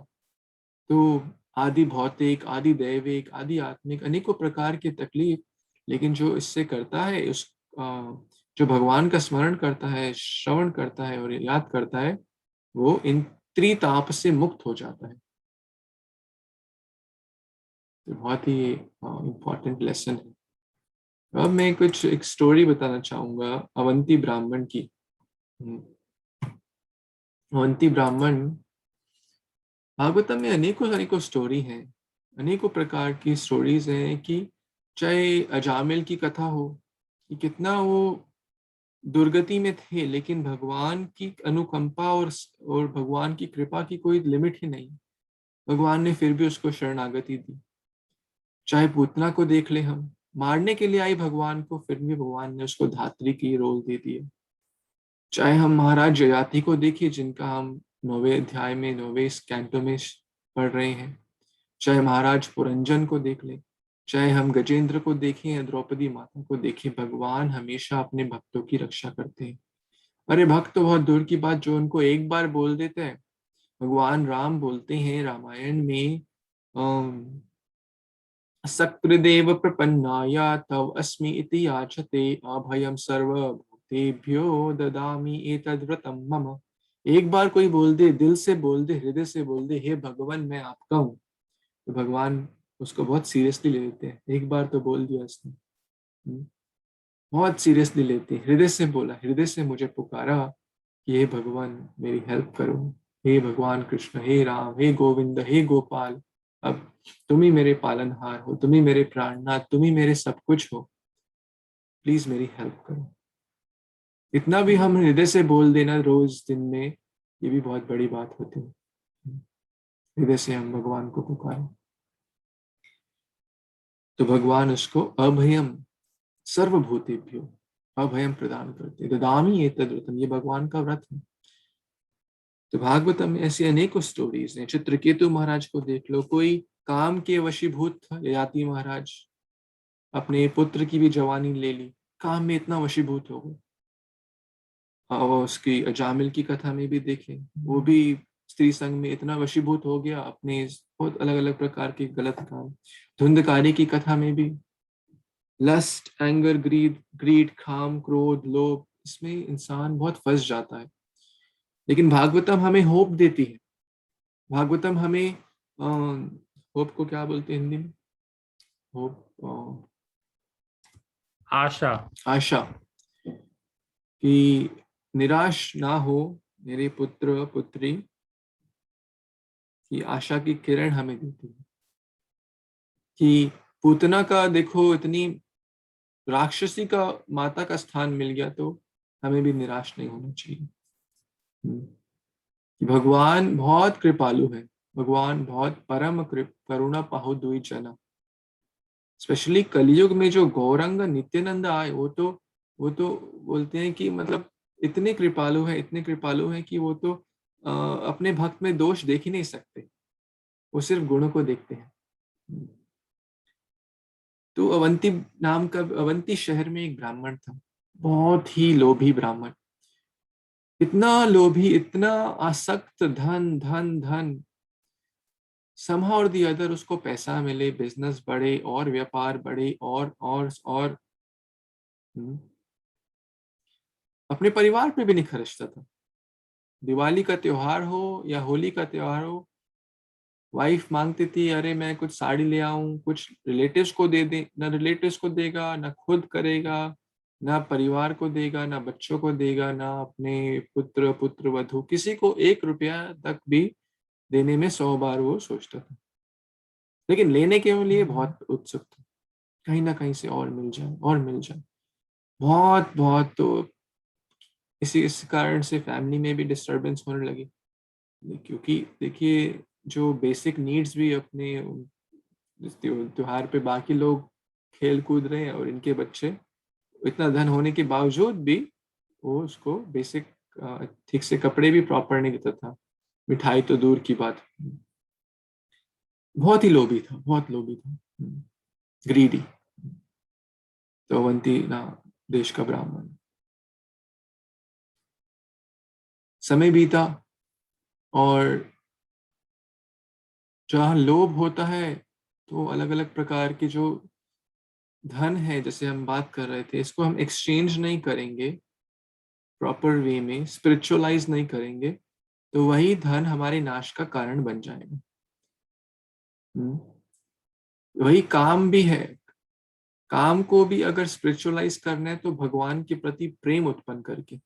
तो आदि भौतिक, आदि दैविक, आदि आत्मिक, अनेकों प्रकार की तकलीफ, लेकिन जो इससे करता है, जो भगवान का स्मरण करता है, श्रवण करता है और याद करता है, वो इन त्रिताप से मुक्त हो जाता है। तो बहुत ही इम्पोर्टेंट लेसन है। अब मैं एक स्टोरी बताना चाहूंगा अवंती ब्राह्मण की। अवंती ब्राह्मण, भागवतम में अनेकों अनेकों स्टोरी हैं, अनेकों प्रकार की स्टोरीज हैं, कि चाहे अजामिल की कथा हो, कि कितना वो दुर्गति में थे, लेकिन भगवान की अनुकंपा और भगवान की कृपा की कोई लिमिट ही नहीं, भगवान ने फिर भी उसको शरणागति दी। चाहे पूतना को देख ले, हम मारने के लिए आई भगवान को, फिर भी भगवान ने उसको धात्री की रोल दे दिए। चाहे हम महाराज जयाति को देखिए, जिनका हम 9वें अध्याय में, 9वें कैंटो में पढ़ रहे हैं, चाहे महाराज पुरंजन को देख ले, चाहे हम गजेंद्र को देखें या द्रौपदी माता को देखें, भगवान हमेशा अपने भक्तों की रक्षा करते हैं। अरे भक्त तो बहुत दूर की बात, जो उनको एक बार बोल देते हैं, भगवान राम बोलते हैं रामायण में, सकृदेव प्रपन्नाया तव अस्मि इति याचते, अभयम सर्वभूतेभ्यो ददामि एतद् व्रतम मम। एक बार कोई बोल दे, दिल से बोल दे, हृदय से बोल दे, हे भगवान मैं आपका हूँ, तो भगवान उसको बहुत सीरियसली ले लेते हैं। एक बार तो बोल दिया उसने, बहुत सीरियसली लेते हैं। हृदय से बोला, हृदय से मुझे पुकारा कि हे भगवान मेरी हेल्प करो, हे भगवान कृष्ण, हे राम, हे गोविंद, हे गोपाल, अब तुम ही मेरे पालनहार हो, तुम ही मेरे प्राणनाथ, तुम ही मेरे सब कुछ हो, प्लीज मेरी हेल्प करो। इतना भी हम हृदय से बोल देना रोज दिन में, ये भी बहुत बड़ी बात होती है। हृदय से हम भगवान को पुकारें, तो भगवान उसको अभयम सर्वभूतेभ्यो, अभयम प्रदान करते। ददामी एतद् व्रतम, ये भगवान का व्रत है। तो भागवतम में ऐसी अनेकों स्टोरीज हैं। चित्रकेतु महाराज को देख लो, कोई काम के वशीभूत था, ययाति महाराज अपने पुत्र की भी जवानी ले ली, काम में इतना वशीभूत हो गए। और उसकी अजामिल की कथा में भी देखें, वो भी स्त्री संग में इतना वशीभूत हो गया, अपने बहुत अलग अलग प्रकार के गलत काम। धुंधकारी की कथा में भी लस्ट, एंगर, ग्रीड, काम, क्रोध, लोभ, इसमें इंसान बहुत फंस जाता है। लेकिन भागवतम हमें होप देती है। भागवतम हमें होप को क्या बोलते हैं हिंदी में? होप, आशा। आशा, कि निराश ना हो मेरे पुत्र पुत्री, की आशा की किरण हमें देती है। कि पूतना का देखो, इतनी राक्षसी का माता का स्थान मिल गया, तो हमें भी निराश नहीं होना चाहिए। भगवान बहुत कृपालु है, भगवान बहुत परम करुणा पाहु दुई जना। स्पेशली कलयुग में जो गौरंग नित्यानंद आए, वो तो बोलते हैं कि मतलब इतने कृपालु है, इतने कृपालु है कि वो तो अपने भक्त में दोष देख ही नहीं सकते, वो सिर्फ गुणों को देखते हैं। तो अवंती शहर में एक ब्राह्मण था, बहुत ही लोभी ब्राह्मण, इतना लोभी, इतना आसक्त, धन धन धन, somehow or the other उसको पैसा मिले, बिजनेस बढ़े और व्यापार बढ़े, और अपने परिवार पे भी नहीं खर्चता था। दिवाली का त्योहार हो या होली का त्योहार हो, वाइफ मांगती थी, अरे मैं कुछ साड़ी ले आऊं, कुछ रिलेटिव्स को दे दे, ना रिलेटिव्स को देगा, ना खुद करेगा, ना परिवार को देगा, ना बच्चों को देगा, ना अपने पुत्र वधू, किसी को 1 रुपया तक भी देने में 100 बार वो सोचता था। लेकिन लेने के लिए बहुत उत्सुक थे, कहीं ना कहीं से और मिल जाए और मिल जाए। बहुत बहुत तो इस कारण से फैमिली में भी डिस्टरबेंस होने लगी, क्योंकि देखिए जो बेसिक नीड्स भी अपने इस त्योहार पे बाकी लोग खेल कूद रहे हैं और इनके बच्चे इतना धन होने के बावजूद भी वो उसको बेसिक ठीक से कपड़े भी प्रॉपर नहीं देता था, मिठाई तो दूर की बात। बहुत ही लोभी था, बहुत लोभी था, ग्रीडी। तो अवंती ना देश का ब्राह्मण। समय बीता और जहाँ लोभ होता है तो अलग अलग प्रकार के जो धन है, जैसे हम बात कर रहे थे, इसको हम एक्सचेंज नहीं करेंगे प्रॉपर वे में, स्पिरिचुअलाइज नहीं करेंगे, तो वही धन हमारे नाश का कारण बन जाएगा। वही काम भी है, काम को भी अगर स्पिरिचुअलाइज करना है तो भगवान के प्रति प्रेम उत्पन्न करके।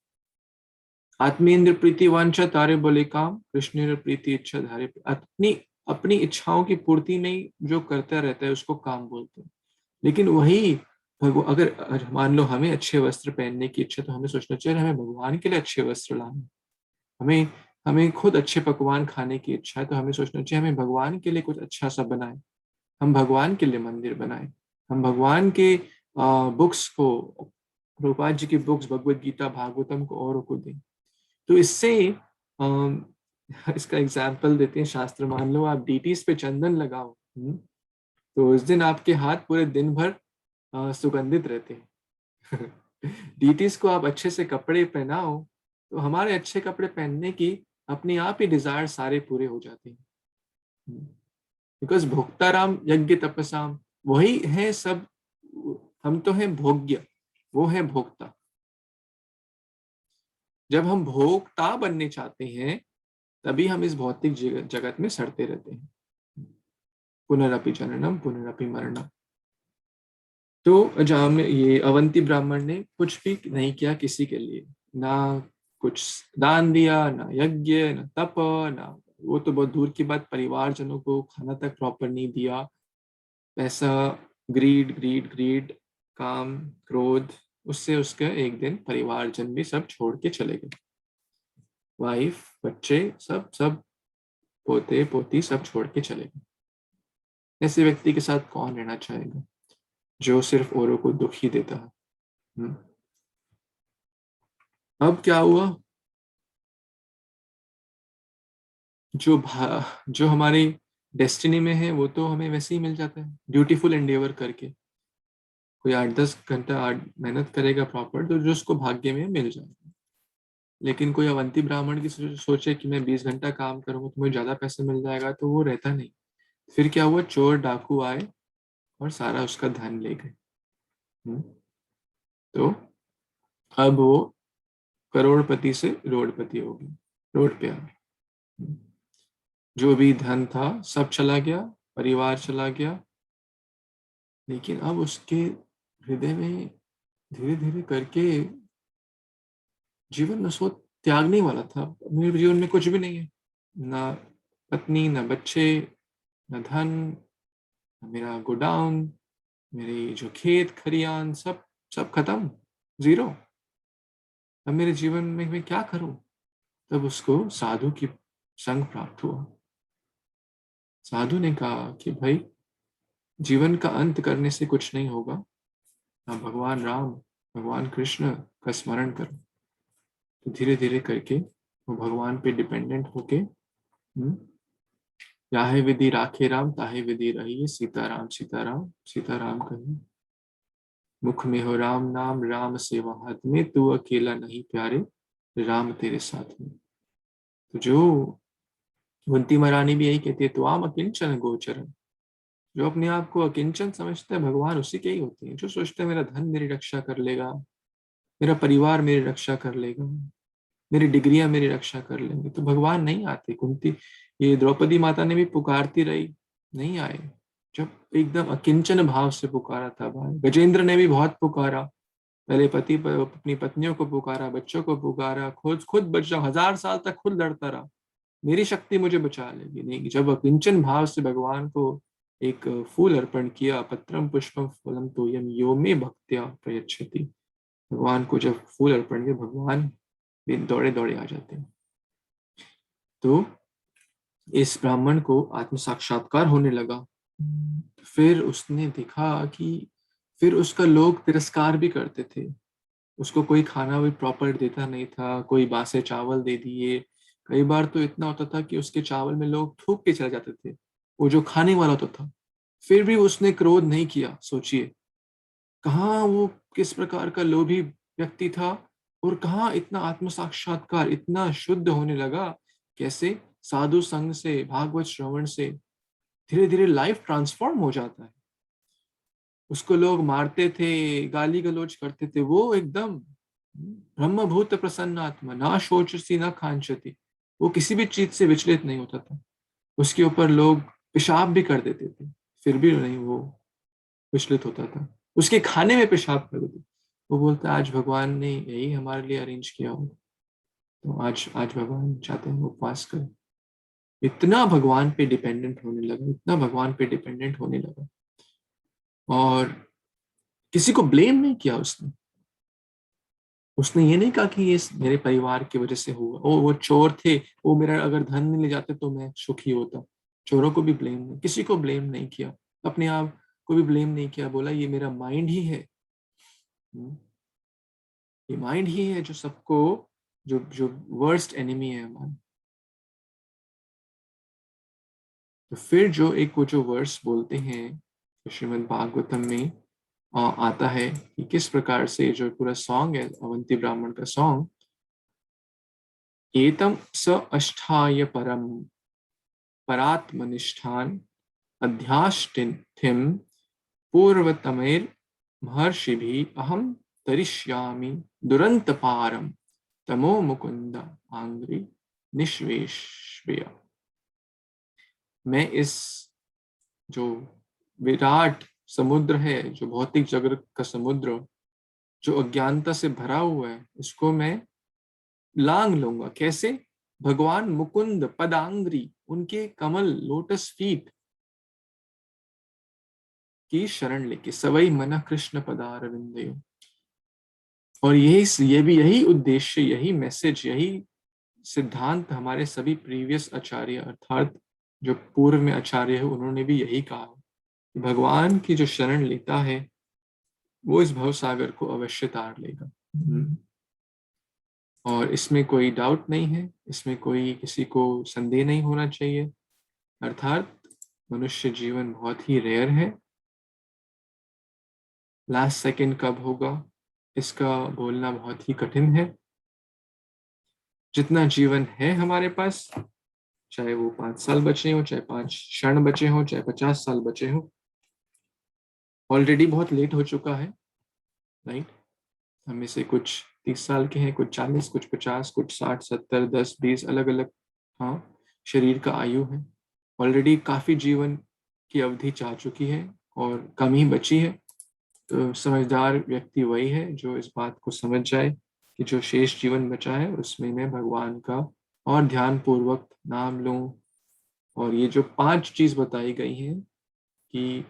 आत्मेंद्र प्रीति वांछा तारे बोले काम, कृष्ण प्रीति इच्छा धारे। अपनी अपनी इच्छाओं की पूर्ति नहीं जो करता रहता है उसको काम बोलते हैं। लेकिन वही अगर मान लो हमें अच्छे वस्त्र पहनने की इच्छा, तो हमें सोचना चाहिए हमें भगवान के लिए अच्छे वस्त्र लाने। हमें हमें खुद अच्छे पकवान खाने की इच्छा है, तो हमें सोचना चाहिए हमें भगवान के लिए कुछ अच्छा सा बनाए, हम भगवान के लिए मंदिर बनाए, हम भगवान के बुक्स को, प्रभुपाद जी की बुक्स भगवत गीता भागवतम को औरों को दें। तो इससे इसका एग्जाम्पल देते हैं शास्त्र। मान लो आप डीटीज पे चंदन लगाओ, तो उस दिन आपके हाथ पूरे दिन भर सुगंधित रहते हैं। डीटीज को आप अच्छे से कपड़े पहनाओ तो हमारे अच्छे कपड़े पहनने की अपने आप ही डिजायर सारे पूरे हो जाते हैं। बिकॉज भोक्ताराम यज्ञ तपसाम, वही है सब। हम तो हैं भोग्य, वो है भोक्ता। जब हम भोक्ता बनने चाहते हैं तभी हम इस भौतिक जगत में सड़ते रहते हैं। पुनरअपि जननम पुनरअपि मरणम। तो जहाँ में ये अवंती ब्राह्मण ने कुछ भी नहीं किया किसी के लिए, ना कुछ दान दिया, ना यज्ञ, ना तप, ना वो तो बहुत दूर की बात, परिवारजनों को खाना तक प्रॉपर नहीं दिया। पैसा, ग्रीड ग्रीड ग्रीड, काम, क्रोध, उससे उसके एक दिन परिवारजन भी सब छोड़ के चले गए। वाइफ, बच्चे, सब सब पोते पोती सब छोड़ के चले गए। ऐसे व्यक्ति के साथ कौन रहना चाहेगा जो सिर्फ औरों को दुख ही देता है। अब क्या हुआ, जो हमारी डेस्टिनी में है वो तो हमें वैसे ही मिल जाता है, ड्यूटीफुल एंडेवर करके। कोई 8-10 घंटा मेहनत करेगा प्रॉपर तो जो उसको भाग्य में मिल जाएगा। लेकिन कोई अवंती ब्राह्मण की सोचे कि मैं 20 घंटा काम करूंगा तो मुझे ज्यादा पैसे मिल जाएगा, तो वो रहता नहीं। फिर क्या हुआ, चोर डाकू आए और सारा उसका धन ले गए। तो अब वो करोड़पति से रोडपति हो गई, रोड पे आ गई। जो भी धन था सब चला गया, परिवार चला गया। लेकिन अब उसके हृदय में धीरे धीरे करके जीवन में सोच त्यागने वाला था। मेरे जीवन में कुछ भी नहीं है, ना पत्नी, ना बच्चे, ना धन, ना मेरा गोडाउन, मेरी जो खेत खरियान, सब सब खत्म, जीरो। अब मेरे जीवन में मैं क्या करूं? तब उसको साधु की संग प्राप्त हुआ। साधु ने कहा कि भाई जीवन का अंत करने से कुछ नहीं होगा, ना भगवान राम, भगवान कृष्ण का स्मरण करो। तो धीरे धीरे करके वो भगवान पे डिपेंडेंट होके याहे विधि राखे राम ताहे विधि रहिए, सीताराम सीताराम सीताराम कहिए। मुख में हो राम नाम, राम सेवा हाथ में, तू अकेला नहीं प्यारे, राम तेरे साथ में। तो जो कुंती महारानी भी यही कहती है, तो आम अकिंचन गोचरन। जो अपने आप को अकिंचन समझते हैं भगवान उसी के ही होते हैं। जो सोचते हैं मेरा धन मेरी रक्षा कर लेगा, मेरा परिवार मेरी रक्षा कर लेगा, मेरी डिग्रियां मेरी रक्षा कर लेंगे, तो भगवान नहीं आते। कुंती, ये द्रौपदी माता ने भी पुकारती रही, नहीं आए। जब एकदम अकिंचन भाव से पुकारा था भाई। गजेंद्र ने भी बहुत पुकारा, पहले अपनी पत्नियों को पुकारा, बच्चों को पुकारा, खुद खुद बचा, 1000 साल तक खुद लड़ता रहा, मेरी शक्ति मुझे बचा लेगी। नहीं, जब अकिंचन भाव से भगवान को एक फूल अर्पण किया, पत्रम पुष्पम फलम तोयम यो मे भक्त्या प्रयच्छति। भगवान को जब फूल अर्पण किया, भगवान भी दौड़े दौड़े आ जाते हैं। तो इस ब्राह्मण को आत्म साक्षात्कार होने लगा। फिर उसने देखा कि फिर उसका लोग तिरस्कार भी करते थे। उसको कोई खाना भी प्रॉपर देता नहीं था, कोई बासे चावल दे दिए। कई बार तो इतना होता था कि उसके चावल में लोग थूक के चले जाते थे, वो जो खाने वाला तो था। फिर भी उसने क्रोध नहीं किया। सोचिए कहाँ वो किस प्रकार का लोभी व्यक्ति था, और कहाँ इतना आत्म साक्षात्कार, इतना शुद्ध होने लगा। कैसे साधु संग से, भागवत श्रवण से धीरे धीरे लाइफ ट्रांसफॉर्म हो जाता है। उसको लोग मारते थे, गाली गलौज करते थे, वो एकदम ब्रह्मभूत प्रसन्नात्मा, ना शोचसी ना कांक्षति। वो किसी भी चीज से विचलित नहीं होता था। उसके ऊपर लोग पेशाब भी कर देते थे, फिर भी नहीं वो विचलित होता था। उसके खाने में पेशाब कर देते। वो बोलता आज भगवान ने यही हमारे लिए अरेंज किया हो, तो आज आज भगवान चाहते हैं उपवास करें। इतना भगवान पे डिपेंडेंट होने लगा, इतना भगवान पे डिपेंडेंट होने लगा। और किसी को ब्लेम नहीं किया उसने। उसने ये नहीं कहा कि ये मेरे परिवार की वजह से हुआ, ओ वो चोर थे, वो मेरा अगर धन नहीं ले जाते तो मैं सुखी होता। चोरों को भी ब्लेम नहीं, किसी को ब्लेम नहीं किया, अपने आप को भी ब्लेम नहीं किया। बोला ये मेरा माइंड ही है, ये माइंड ही है जो सबको, जो जो वर्स्ट एनिमी है हमारा। तो फिर जो एक वो जो वर्स बोलते हैं श्रीमद् भागवतम में आता है कि किस प्रकार से जो पूरा सॉन्ग है अवंती ब्राह्मण का सॉन्ग, एतम स अष्टाय परम परात्मनिष्ठान अध्याष्टिथिम पूर्वतमैर महर्षिभि अहम तरिष्यामि दुरंत पारम तमो मुकुंद आंग्री निश्वेश्वया। मैं इस जो विराट समुद्र है, जो भौतिक जगत का समुद्र, जो अज्ञानता से भरा हुआ है, इसको मैं लांग लूंगा। कैसे? भगवान मुकुंद पदांग्री, उनके कमल लोटस फीट की शरण लेके, सवई मन कृष्ण पदारविंदयो। और यही उद्देश्य, यही मैसेज, यही सिद्धांत हमारे सभी प्रीवियस आचार्य अर्थात जो पूर्व में आचार्य है उन्होंने भी यही कहा कि भगवान की जो शरण लेता है वो इस भव सागर को अवश्य तार लेगा। और इसमें कोई डाउट नहीं है, इसमें कोई किसी को संदेह नहीं होना चाहिए। अर्थात मनुष्य जीवन बहुत ही रेयर है। लास्ट सेकंड कब होगा इसका बोलना बहुत ही कठिन है। जितना जीवन है हमारे पास, चाहे वो 5 साल बचे हो, चाहे 5 क्षण बचे हो, चाहे 50 साल बचे हो, ऑलरेडी बहुत लेट हो चुका है। राइट? हमें से कुछ 30 साल के हैं, कुछ 40, कुछ 50, कुछ 60, 70, 10, 20 अलग अलग हाँ शरीर का आयु है। ऑलरेडी काफी जीवन की अवधि जा चुकी है और कम ही बची है। तो समझदार व्यक्ति वही है जो इस बात को समझ जाए कि जो शेष जीवन बचा है उसमें मैं भगवान का और ध्यान पूर्वक नाम लूं। और ये जो 5 चीज बताई गई हैं कि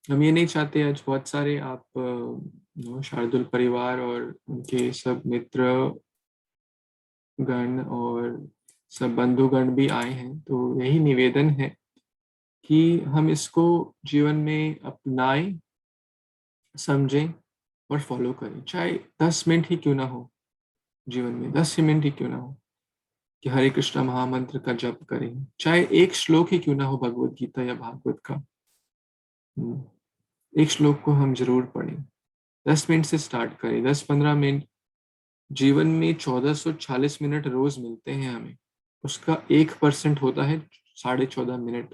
हम ये नहीं चाहते, आज बहुत सारे आप शार्दुल परिवार और उनके सब मित्र गण और सब बंधुगण भी आए हैं, तो यही निवेदन है कि हम इसको जीवन में अपनाएं, समझें और फॉलो करें। चाहे 10 मिनट ही क्यों ना हो, जीवन में 10 मिनट ही क्यों ना हो कि हरे कृष्णा महामंत्र का जप करें। चाहे एक श्लोक ही क्यों ना हो भगवत गीता या भागवत का, एक श्लोक को हम जरूर पढ़ें। 10 मिनट से स्टार्ट करें, 10-15 मिनट। जीवन में 1440 मिनट रोज मिलते हैं हमें, उसका 1% होता है 14.5 मिनट।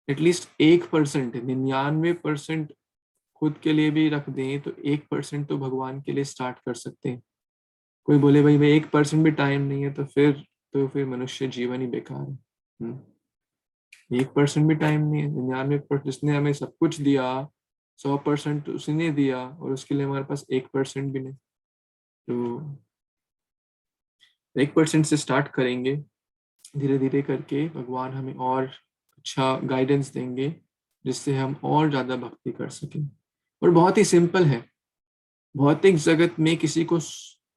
एटलीस्ट 1%, 99% खुद के लिए भी रख दें तो 1% तो भगवान के लिए स्टार्ट कर सकते हैं। कोई बोले भाई मैं 1% भी टाइम नहीं है, तो फिर मनुष्य जीवन ही बेकार है। 1% भी टाइम नहीं है, 99% जिसने हमें सब कुछ दिया, 100% उसने दिया, और उसके लिए हमारे पास 1% भी नहीं। तो 1% से स्टार्ट करेंगे, धीरे धीरे करके भगवान हमें और अच्छा गाइडेंस देंगे जिससे हम और ज्यादा भक्ति कर सकें। और बहुत ही सिंपल है। भौतिक जगत में किसी को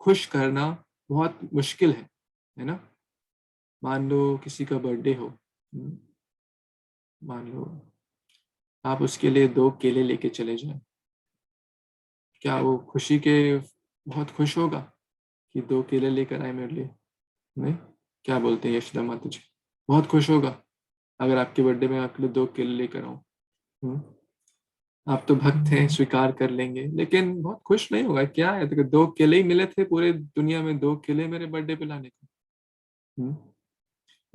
खुश करना बहुत मुश्किल है ना। मान लो किसी का बर्थडे हो, मान लो आप उसके लिए 2 केले लेके चले जाएं, क्या वो खुशी के बहुत खुश होगा कि 2 केले लेकर आए मेरे लिए? नहीं। क्या बोलते हैं यशोदा माता जी? बहुत खुश होगा अगर आपके बर्थडे में आपके लिए 2 केले लेकर आऊं। आप तो भक्त हैं, स्वीकार कर लेंगे, लेकिन बहुत खुश नहीं होगा। क्या है, तो 2 केले ही मिले थे पूरे दुनिया में, 2 केले मेरे बर्थडे पे लाने को।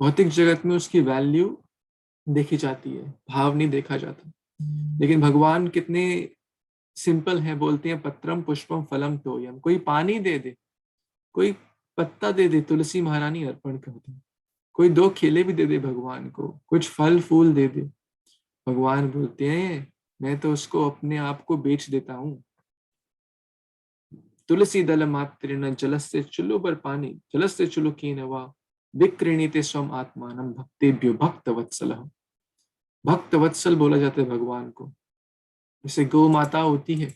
भौतिक जगत में उसकी वैल्यू देखी जाती है, भाव नहीं देखा जाता। लेकिन भगवान कितने सिंपल है, बोलते हैं पत्रम पुष्पम फलम तोयम। कोई पानी दे दे, कोई पत्ता दे दे, तुलसी महारानी अर्पण कर दे। कोई 2 केले भी दे दे भगवान को, कुछ फल फूल दे दे, भगवान बोलते हैं मैं तो उसको अपने आप को बेच देता हूं। तुलसी दल मात्रेण जलस्य चुल्लुबर पानी जलस्य चुलुकेन वा विक्रीणीते स्वम आत्मानं भक्तेभ्यो भक्त वत्सलः। भक्त वत्सल बोला जाता है भगवान को। जैसे गौ माता होती है,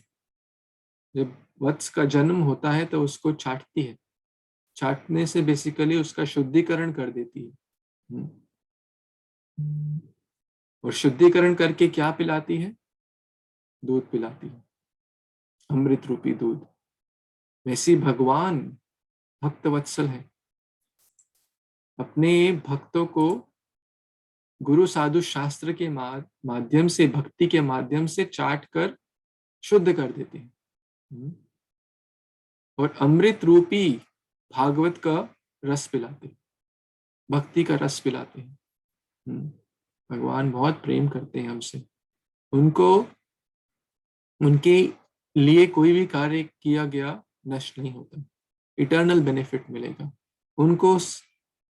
जब वत्स का जन्म होता है तो उसको छाटती है, छाटने से बेसिकली उसका शुद्धिकरण कर देती है। और शुद्धिकरण करके क्या पिलाती है? दूध पिलाती है, अमृत रूपी दूध। वैसी भगवान भक्त वत्सल है, अपने भक्तों को गुरु साधु शास्त्र के माध्यम से, भक्ति के माध्यम से चाट कर शुद्ध कर देते हैं और अमृत रूपी भागवत का रस पिलाते हैं, भक्ति का रस पिलाते हैं। भगवान बहुत प्रेम करते हैं हमसे। उनको, उनके लिए कोई भी कार्य किया गया नष्ट नहीं होता, इटर्नल बेनिफिट मिलेगा। उनको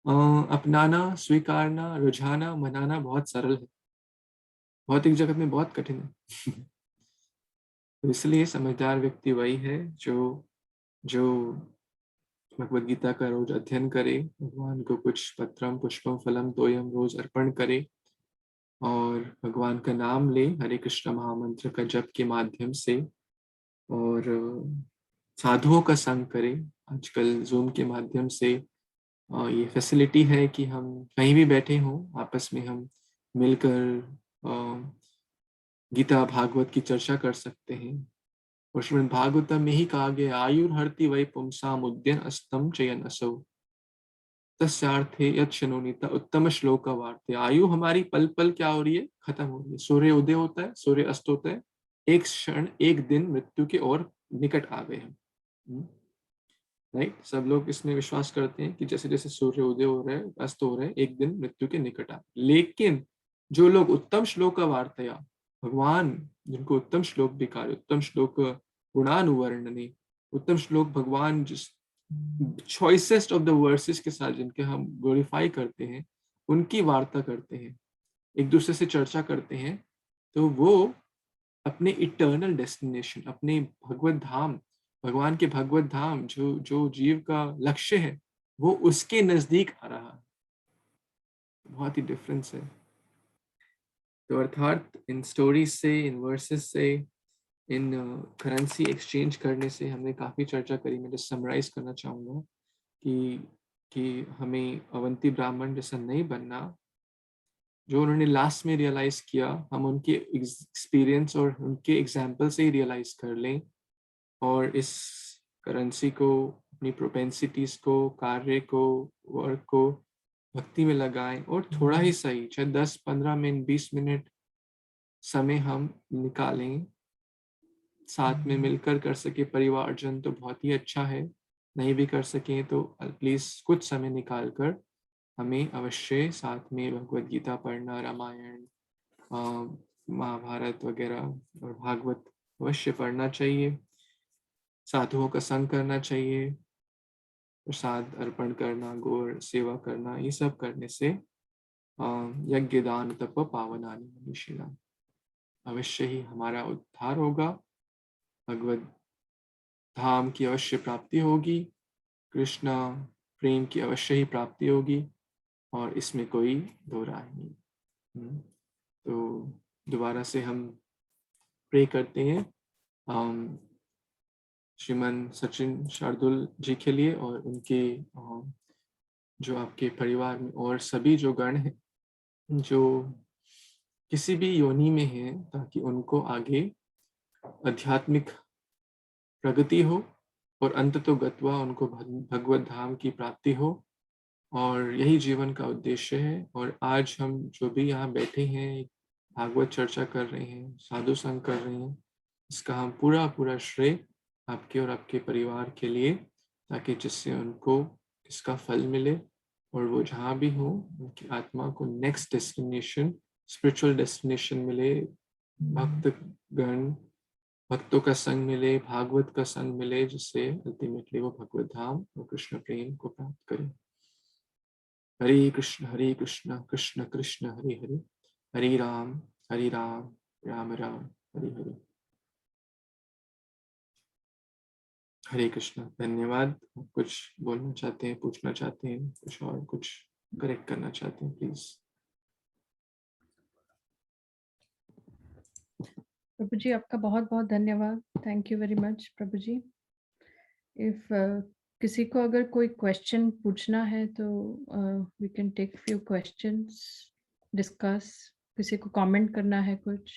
अपनाना, स्वीकारना, रुझाना, मनाना बहुत सरल है, भौतिक जगत में बहुत कठिन है। तो इसलिए समझदार व्यक्ति वही है जो जो भगवद गीता का रोज अध्ययन करे, भगवान को कुछ पत्रम पुष्पम फलम तोयम रोज अर्पण करे और भगवान का नाम ले हरे कृष्ण महामंत्र का जप के माध्यम से, और साधुओं का संग करे। आजकल जूम के माध्यम से ये फैसिलिटी है कि हम कहीं भी बैठे हों, आपस में हम मिलकर गीता भागवत की चर्चा कर सकते हैं। और श्रीमद् भागवतम में ही कहा गया आयुर्हर्ति वै पुंसाम उद्यन अस्तम चयन असौ तस्यार्थे यत् शनोनीता उत्तम श्लोक वार्ते। आयु हमारी पल पल क्या हो रही है? खत्म हो रही है। सूर्य उदय होता है, सूर्य अस्त होता है, एक क्षण, एक दिन मृत्यु के और निकट आ गए हम। राइट, सब लोग इसमें विश्वास करते हैं कि जैसे जैसे सूर्य उदय हो रहा है, अस्त हो रहा है, एक दिन मृत्यु के निकट आ। लेकिन जो लोग उत्तम श्लोक वार्तया, भगवान जिनको उत्तम श्लोक दिखा रहे, उत्तम श्लोक गुणानुवर्णने, उत्तम श्लोक भगवान जिस चॉइसेस्ट ऑफ द वर्सेस के साथ जिनके हम ग्लोरीफाई करते हैं, उनकी वार्ता करते हैं, एक दूसरे से चर्चा करते हैं, तो वो अपने इटर्नल डेस्टिनेशन, अपने भगवत धाम, भगवान के भगवत धाम जो जो जीव का लक्ष्य है, वो उसके नजदीक आ रहा है। बहुत ही डिफरेंस है। तो अर्थात इन स्टोरीज से, इन वर्सेस से, इन करेंसी एक्सचेंज करने से हमने काफ़ी चर्चा करी। मैं जस्ट समराइज करना चाहूँगा कि हमें अवंती ब्राह्मण जैसा नहीं बनना। जो उन्होंने लास्ट में रियलाइज किया, हम उनके एक्सपीरियंस और उनके एग्जाम्पल से ही रियलाइज कर लें और इस करेंसी को, अपनी प्रोपेंसिटीज को, कार्य को, वर्क को भक्ति में लगाएं और थोड़ा ही सही, चाहे 10-15 मिनट 20 मिनट समय हम निकालें, साथ में मिलकर कर सके परिवारजन तो बहुत ही अच्छा है। नहीं भी कर सकें तो एटलीस्ट कुछ समय निकाल कर हमें अवश्य साथ में भगवद गीता पढ़ना, रामायण, महाभारत वगैरह और भागवत अवश्य पढ़ना चाहिए, साधुओं का संग करना चाहिए, प्रसाद अर्पण करना, गौर सेवा करना, ये सब करने से यज्ञ दान तप पावनानि मनीषिणाम्, अवश्य ही हमारा उद्धार होगा, भगवद धाम की अवश्य प्राप्ति होगी, कृष्णा प्रेम की अवश्य ही प्राप्ति होगी और इसमें कोई दो राय नहीं। तो दोबारा से हम प्रे करते हैं श्रीमान सचिन शार्दुल जी के लिए और उनके जो आपके परिवार में और सभी जो गण हैं जो किसी भी योनि में हैं, ताकि उनको आगे आध्यात्मिक प्रगति हो और अंततो गत्वा उनको भगवत धाम की प्राप्ति हो, और यही जीवन का उद्देश्य है। और आज हम जो भी यहाँ बैठे हैं, भागवत चर्चा कर रहे हैं, साधु संग कर रहे हैं, इसका हम पूरा श्रेय आपके और आपके परिवार के लिए, ताकि जिससे उनको इसका फल मिले और वो जहाँ भी हो उनकी आत्मा को नेक्स्ट डेस्टिनेशन, स्पिरिचुअल डेस्टिनेशन मिले, भक्तों का संग मिले, भागवत का संग मिले, जिससे अल्टीमेटली वो भगवत धाम और कृष्ण प्रेम को प्राप्त करें। हरे कृष्ण कृष्ण कृष्ण हरे हरे, हरे राम राम राम हरे हरे। हरे कृष्ण। धन्यवाद। कुछ बोलना चाहते हैं, पूछना चाहते हैं, कुछ और कुछ करेक्ट करना चाहते हैं, प्लीज। प्रभु जी आपका बहुत बहुत धन्यवाद। थैंक यू वेरी मच प्रभु जी। इफ किसी को अगर कोई क्वेश्चन पूछना है तो we can take few questions, discuss. किसी को कमेंट करना है कुछ?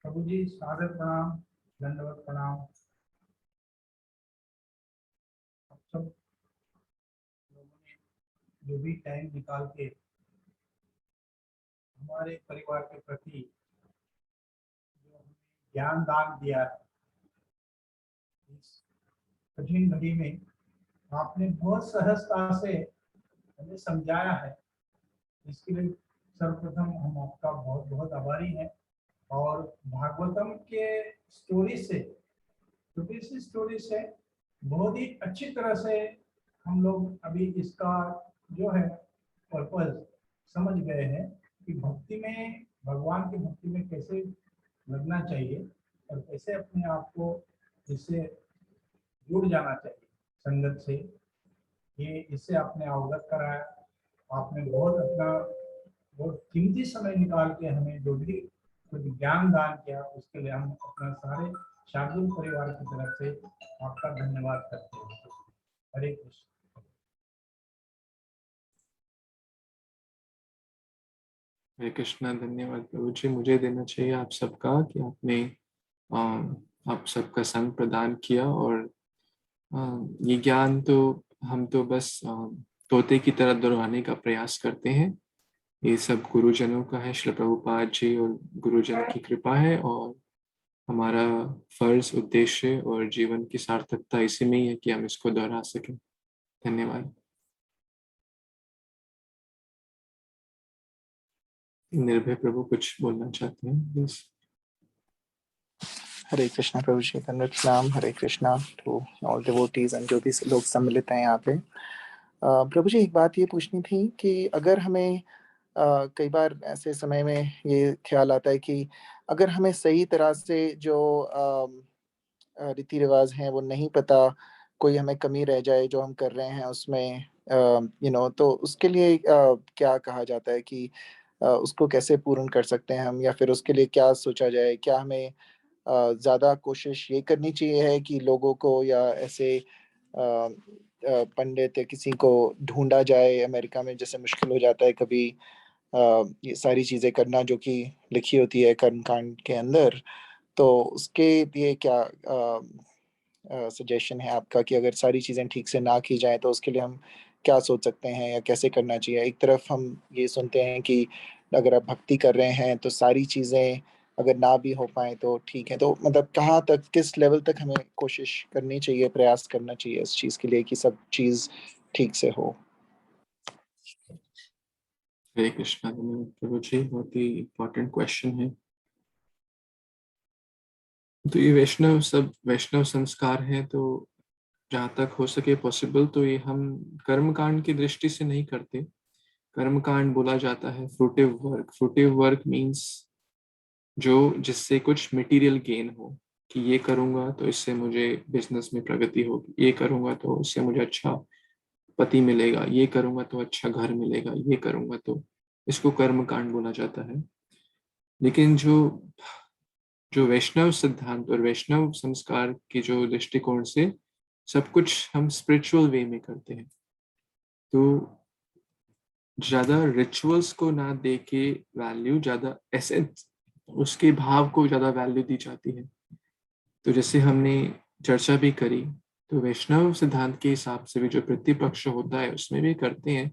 प्रभु जी सादर प्रणाम, दंडवत प्रणाम। आप सब लोगों ने जो भी टाइम निकाल के हमारे परिवार के प्रति जो हमें ज्ञान दान दिया है, इस कठिन घड़ी में आपने बहुत सहजता से हमें समझाया है। इसके लिए सर्वप्रथम हम आपका बहुत बहुत आभारी हैं। और भागवतम के स्टोरी से, छोटी सी स्टोरी से बहुत ही अच्छी तरह से हम लोग अभी इसका जो है पर्पस समझ गए हैं कि भक्ति में, भगवान की भक्ति में कैसे लगना चाहिए और कैसे अपने आप को इससे जुड़ जाना चाहिए संगत से। ये इससे आपने अवगत कराया। आपने बहुत अपना बहुत कीमती समय निकाल के हमें जो भी कुछ ज्ञान दान किया, उसके लिए हम अपना सारे शार्दुल परिवार की तरफ से आपका धन्यवाद करते हैं। हरे कृष्ण। हरे कृष्णा। धन्यवाद प्रभु जी। मुझे देना चाहिए आप सबका कि आपने आप सबका संग प्रदान किया, और ये ज्ञान तो हम तो बस तोते की तरह दोहराने का प्रयास करते हैं। ये सब गुरुजनों का है, श्री प्रभुपाद जी और गुरुजन की कृपा है, और हमारा फर्ज, उद्देश्य और जीवन की सार्थकता इसी में ही है कि हम इसको दोहरा सकें। धन्यवाद। निर्भय प्रभु कुछ बोलना चाहते हैं, प्लीज। हरे कृष्णा प्रभु जी, धन्यवाद प्रणाम। Hare Krishna to all devotees and जो भी लोग सम्मिलित हैं यहाँ पे। प्रभु जी एक बात ये पूछनी थी कि अगर हमें कई बार ऐसे समय में ये ख्याल आता है कि अगर हमें सही तरह से जो रीति रिवाज हैं वो नहीं पता, कोई हमें कमी रह जाए जो हम कर रहे हैं उसमें, तो उसके लिए क्या कहा जाता है कि उसको कैसे पूर्ण कर सकते हैं हम, या फिर उसके लिए क्या सोचा जाए? क्या हमें ज़्यादा कोशिश ये करनी चाहिए है कि लोगों को या ऐसे पंडित या किसी को ढूंढा जाए? अमेरिका में जैसे मुश्किल हो जाता है कभी ये सारी चीज़ें करना जो कि लिखी होती है कर्मकांड के अंदर, तो उसके लिए क्या सजेशन है आपका कि अगर सारी चीज़ें ठीक से ना की जाए तो उसके लिए हम क्या सोच सकते हैं या कैसे करना चाहिए? एक तरफ हम ये सुनते हैं कि अगर आप भक्ति कर रहे हैं तो सारी चीज़ें अगर ना भी हो पाए तो ठीक है, तो मतलब कहाँ तक, किस लेवल तक हमें कोशिश करनी चाहिए, प्रयास करना चाहिए इस चीज़ के लिए कि सब चीज़ ठीक से हो? हरे कृष्णा। धन्यवाद प्रभु जी, बहुत ही इम्पोर्टेंट क्वेश्चन है। तो ये वैष्णव संस्कार है, तो जहाँ तक हो सके पॉसिबल तो ये हम कर्म कांड की दृष्टि से नहीं करते। कर्म कांड बोला जाता है fruitive work. Fruitive work means जो जिससे कुछ मटेरियल गेन हो, कि ये करूँगा तो इससे मुझे बिजनेस में प्रगति होगी, ये करूँगा तो इससे मुझे अच्छा पति मिलेगा, ये करूँगा तो अच्छा घर मिलेगा, ये करूँगा तो, इसको कर्म कांड बोला जाता है। लेकिन जो जो वैष्णव सिद्धांत और वैष्णव संस्कार के जो दृष्टिकोण से सब कुछ हम स्पिरिचुअल वे में करते हैं, तो ज्यादा रिचुअल्स को ना दे के वैल्यू, ज्यादा एसेंस, उसके भाव को ज्यादा वैल्यू दी जाती है। तो जैसे हमने चर्चा भी करी, तो वैष्णव सिद्धांत के हिसाब से भी जो प्रतिपक्ष होता है उसमें भी करते हैं।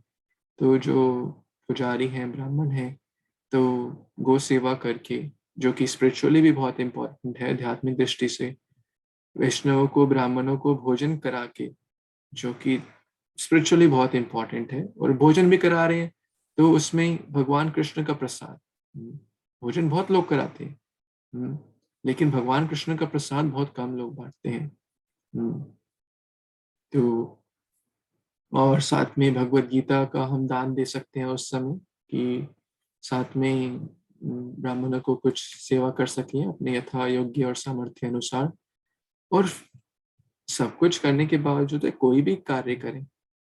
तो जो पुजारी हैं, ब्राह्मण हैं, तो गौ सेवा करके, जो कि स्पिरिचुअली भी बहुत इम्पोर्टेंट है आध्यात्मिक दृष्टि से, वैष्णवों को, ब्राह्मणों को भोजन करा के, जो कि स्पिरिचुअली बहुत इम्पोर्टेंट है, और भोजन भी करा रहे हैं, तो उसमें भगवान कृष्ण का प्रसाद, भोजन बहुत लोग कराते हैं, लेकिन भगवान कृष्ण का प्रसाद बहुत कम लोग बांटते हैं। तो और साथ में भगवत गीता का हम दान दे सकते हैं उस समय, कि साथ में ब्राह्मणों को कुछ सेवा कर सकें अपने यथा योग्य और सामर्थ्य अनुसार। और सब कुछ करने के बावजूद कोई भी कार्य करें,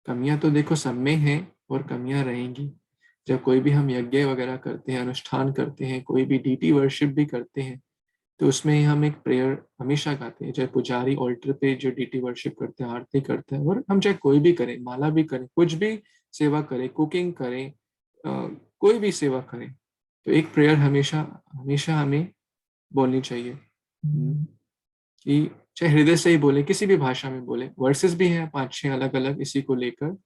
कमियां तो देखो सब में हैं और कमियां रहेंगी। जब कोई भी हम यज्ञ वगैरह करते हैं, अनुष्ठान करते हैं, कोई भी डीटी वर्शिप भी करते हैं, तो उसमें हम एक प्रेयर हमेशा गाते हैं। चाहे पुजारी ऑल्टर पे जो डीटी वर्शिप करते हैं, आरती करते हैं, और हम चाहे कोई भी करें, माला भी करें, कुछ भी सेवा करें, कुकिंग करें, कोई भी सेवा करें, तो एक प्रेयर हमेशा हमेशा हमें बोलनी चाहिए, कि चाहे हृदय से ही बोले, किसी भी भाषा में बोले। वर्सेस भी हैं 5-6 अलग अलग इसी को लेकर,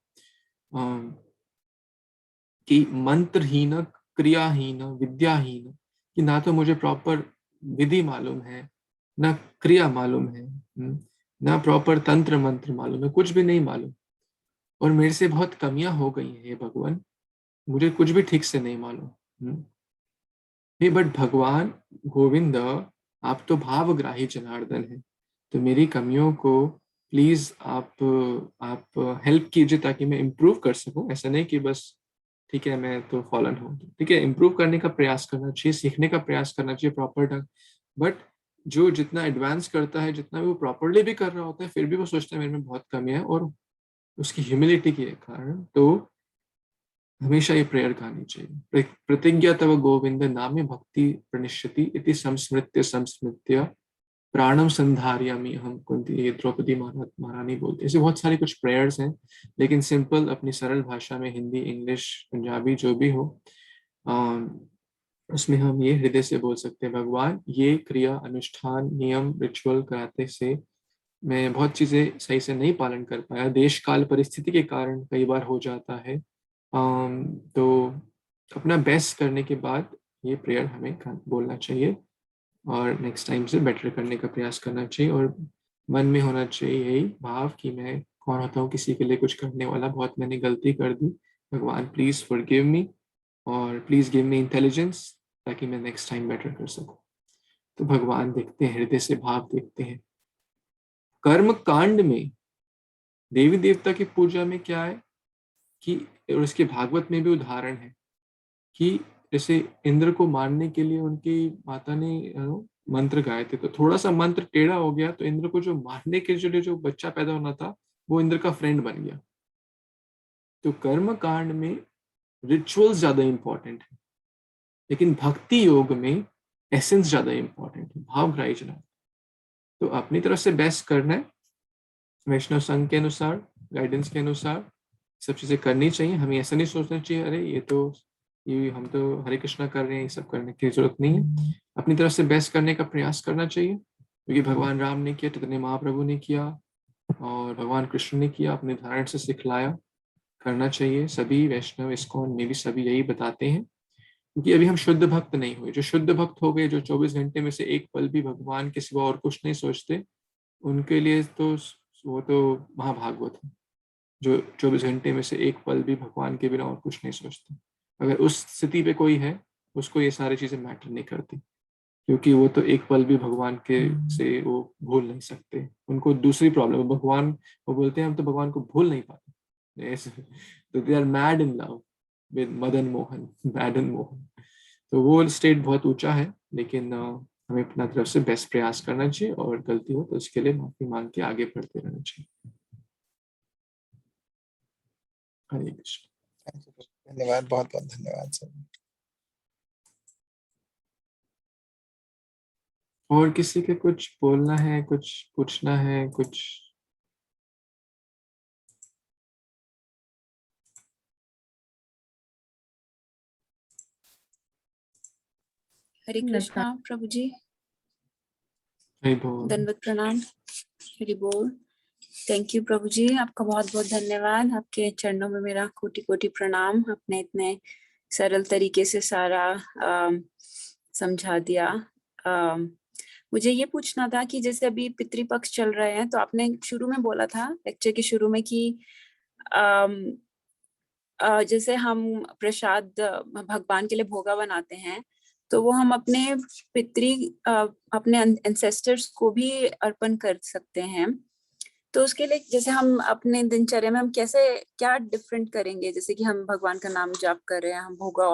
कि मंत्रहीन, क्रियाहीन, विद्याहीन, कि ना तो मुझे प्रॉपर विधि मालूम है, ना क्रिया मालूम है, ना प्रॉपर तंत्र मंत्र मालूम है, कुछ भी नहीं मालूम, और मेरे से बहुत कमियां हो गई हैं ये भगवान, मुझे कुछ भी ठीक से नहीं मालूम। बट भगवान गोविंद, आप तो भावग्राही जनार्दन है, तो मेरी कमियों को प्लीज आप हेल्प कीजिए, ताकि मैं इम्प्रूव कर सकूं। ऐसा नहीं कि बस ठीक है मैं तो फॉलन हूँ, ठीक है, इम्प्रूव करने का प्रयास करना चाहिए, सीखने का प्रयास करना चाहिए प्रॉपर ढंग। बट जो जितना एडवांस करता है, जितना भी वो प्रॉपरली भी कर रहा होता है, फिर भी वो सोचता है मेरे में बहुत कमी है, और उसकी ह्यूमिलिटी के कारण तो हमेशा ये प्रेयर गानी चाहिए। प्रतिज्ञा तव गोविंद नामे भक्ति प्रणश्यति इति संस्मृत्य संस्मृत्य प्राणम संधारयामि हम कुंती, ये द्रौपदी महारानी बोलती है। ऐसे बहुत सारी कुछ प्रेयर्स हैं, लेकिन सिंपल अपनी सरल भाषा में, हिंदी, इंग्लिश, पंजाबी जो भी हो, उसमें हम ये हृदय से बोल सकते हैं, भगवान ये क्रिया, अनुष्ठान, नियम, रिचुअल कराते से मैं बहुत चीजें सही से नहीं पालन कर पाया, देश काल परिस्थिति के कारण कई बार हो जाता है। तो अपना बेस्ट करने के बाद ये प्रेयर हमें बोलना चाहिए, और नेक्स्ट टाइम से बेटर करने का प्रयास करना चाहिए, और मन में होना चाहिए यही भाव कि मैं कौन होता हूँ किसी के लिए कुछ करने वाला, बहुत मैंने गलती कर दी, भगवान प्लीज फॉरगिव मी, और प्लीज गिव मी इंटेलिजेंस, ताकि मैं नेक्स्ट टाइम बेटर कर सकूं। तो भगवान देखते हैं, हृदय से भाव देखते हैं। कर्म कांड में देवी देवता की पूजा में क्या है कि, और इसके भागवत में भी उदाहरण है कि जैसे इंद्र को मारने के लिए उनकी माता ने मंत्र गाए थे, तो थोड़ा सा मंत्र टेढ़ा हो गया, तो इंद्र को जो मारने के लिए जो बच्चा पैदा होना था, वो इंद्र का फ्रेंड बन गया। तो कर्म कांड में रिचुअल्स ज्यादा इंपॉर्टेंट है, लेकिन भक्ति योग में एसेंस ज्यादा इंपॉर्टेंट है, भावग्राही जना। तो अपनी तरफ से बेस्ट करना है, वैष्णव संघ के अनुसार, गाइडेंस के अनुसार सब चीजें करनी चाहिए। हमें ऐसा नहीं सोचना चाहिए अरे ये हम तो हरे कृष्णा कर रहे हैं, ये सब करने की जरूरत नहीं है। अपनी तरफ से बेस्ट करने का प्रयास करना चाहिए, क्योंकि भगवान राम ने किया, चैतन्य महाप्रभु ने किया, और भगवान कृष्ण ने किया, अपने उदाहरण से सिखलाया, करना चाहिए। सभी वैष्णव इस्कॉन में भी सभी यही बताते हैं, क्योंकि अभी हम शुद्ध भक्त नहीं हुए। जो शुद्ध भक्त हो गए, जो 24 घंटे में से एक पल भी भगवान के सिवा और कुछ नहीं सोचते, उनके लिए तो वो तो महाभागवत है, जो 24 घंटे में से एक पल भी भगवान के बिना और कुछ नहीं सोचते। अगर उस स्थिति पे कोई है, उसको ये सारी चीजें मैटर नहीं करती। क्योंकि वो तो एक पल भी भगवान के से वो भूल नहीं सकते। उनको दूसरी प्रॉब्लम है, भगवान, वो बोलते हैं हम तो भगवान को भूल नहीं पाते। ऐसे तो they are mad in love with Madan Mohan, Madan Mohan. तो वो स्टेट बहुत ऊंचा है, लेकिन हमें अपना तरफ से बेस्ट प्रयास करना चाहिए, और गलती हो तो उसके लिए माफी मांग के आगे बढ़ते रहना चाहिए। हरे कृष्ण। धन्यवाद, बहुत बहुत धन्यवाद सर। और किसी के कुछ बोलना है, कुछ पूछना है, कुछ? हरे कृष्णा प्रभु जी, नहीं बोल। दंडवत प्रणाम, हरि बोल। थैंक यू प्रभु जी, आपका बहुत बहुत धन्यवाद। आपके चरणों में मेरा कोटि कोटि प्रणाम। आपने इतने सरल तरीके से सारा समझा दिया। मुझे ये पूछना था कि जैसे अभी पितृपक्ष चल रहे हैं, तो आपने शुरू में बोला था लेक्चर के शुरू में कि जैसे हम प्रसाद भगवान के लिए भोगा बनाते हैं, तो वो हम अपने अपने एंसेस्टर्स को भी अर्पण कर सकते हैं। तो उसके लिए जैसे हम अपने दिनचर्या में हम कैसे क्या डिफरेंट करेंगे? जैसे कि हम भगवान का नाम जाप कर रहे हैं, हम भोगा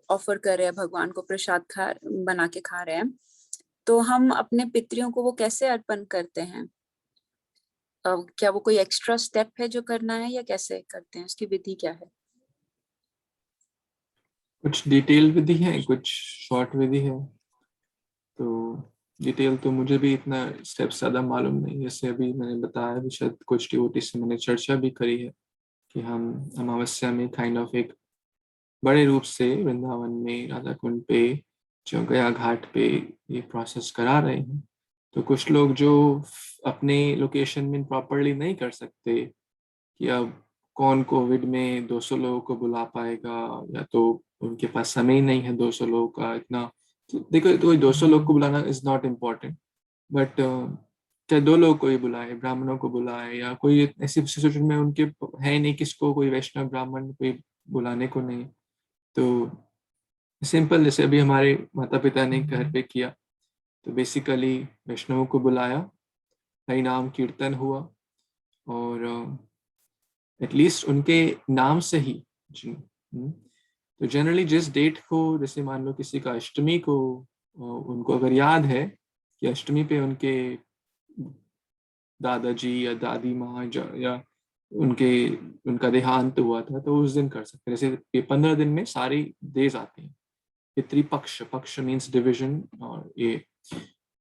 ऑफर कर रहे हैं, भगवान को प्रसाद बना के खा रहे हैं, तो हम अपने पितरियों को वो कैसे अर्पण करते हैं? क्या वो कोई एक्स्ट्रा स्टेप है जो करना है, या कैसे करते हैं, उसकी विधि क्या है? कुछ डिटेल विधि है, कुछ शॉर्ट विधि है। तो डिटेल तो मुझे भी इतना स्टेप ज्यादा मालूम नहीं। जैसे अभी मैंने बताया भी, शायद कुछ डिवोटी से मैंने चर्चा भी करी है कि हम अमावस्या में काइंड ऑफ एक बड़े रूप से वृंदावन में राधा कुंड पे, जो गया घाट पे ये प्रोसेस करा रहे हैं। तो कुछ लोग जो अपने लोकेशन में प्रॉपरली नहीं कर सकते, कि अब कौन कोविड में 200 लोगों को बुला पाएगा, या तो उनके पास समय नहीं है 200 लोगों का इतना। तो देखो, तो 200 लोग को बुलाना इज नॉट इम्पोर्टेंट, बट चाहे 2 लोग को ही बुलाए, ब्राह्मणों को बुलाए, या कोई ऐसी सिचुएशन में उनके है नहीं किसको, कोई वैष्णव ब्राह्मण कोई बुलाने को नहीं, तो सिंपल जैसे अभी हमारे माता पिता ने घर पे किया, तो बेसिकली वैष्णवों को बुलाया, हरि नाम कीर्तन हुआ, और एटलीस्ट उनके नाम से ही तो जनरली जिस डेट को, जैसे मान लो किसी का अष्टमी को, उनको अगर याद है कि अष्टमी पे उनके दादाजी या दादी माँ या उनका देहांत हुआ था, तो उस दिन कर सकते हैं। जैसे ये 15 दिन में सारी डेज आती हैं। पितृपक्ष, पक्ष मीन्स डिविजन, और ये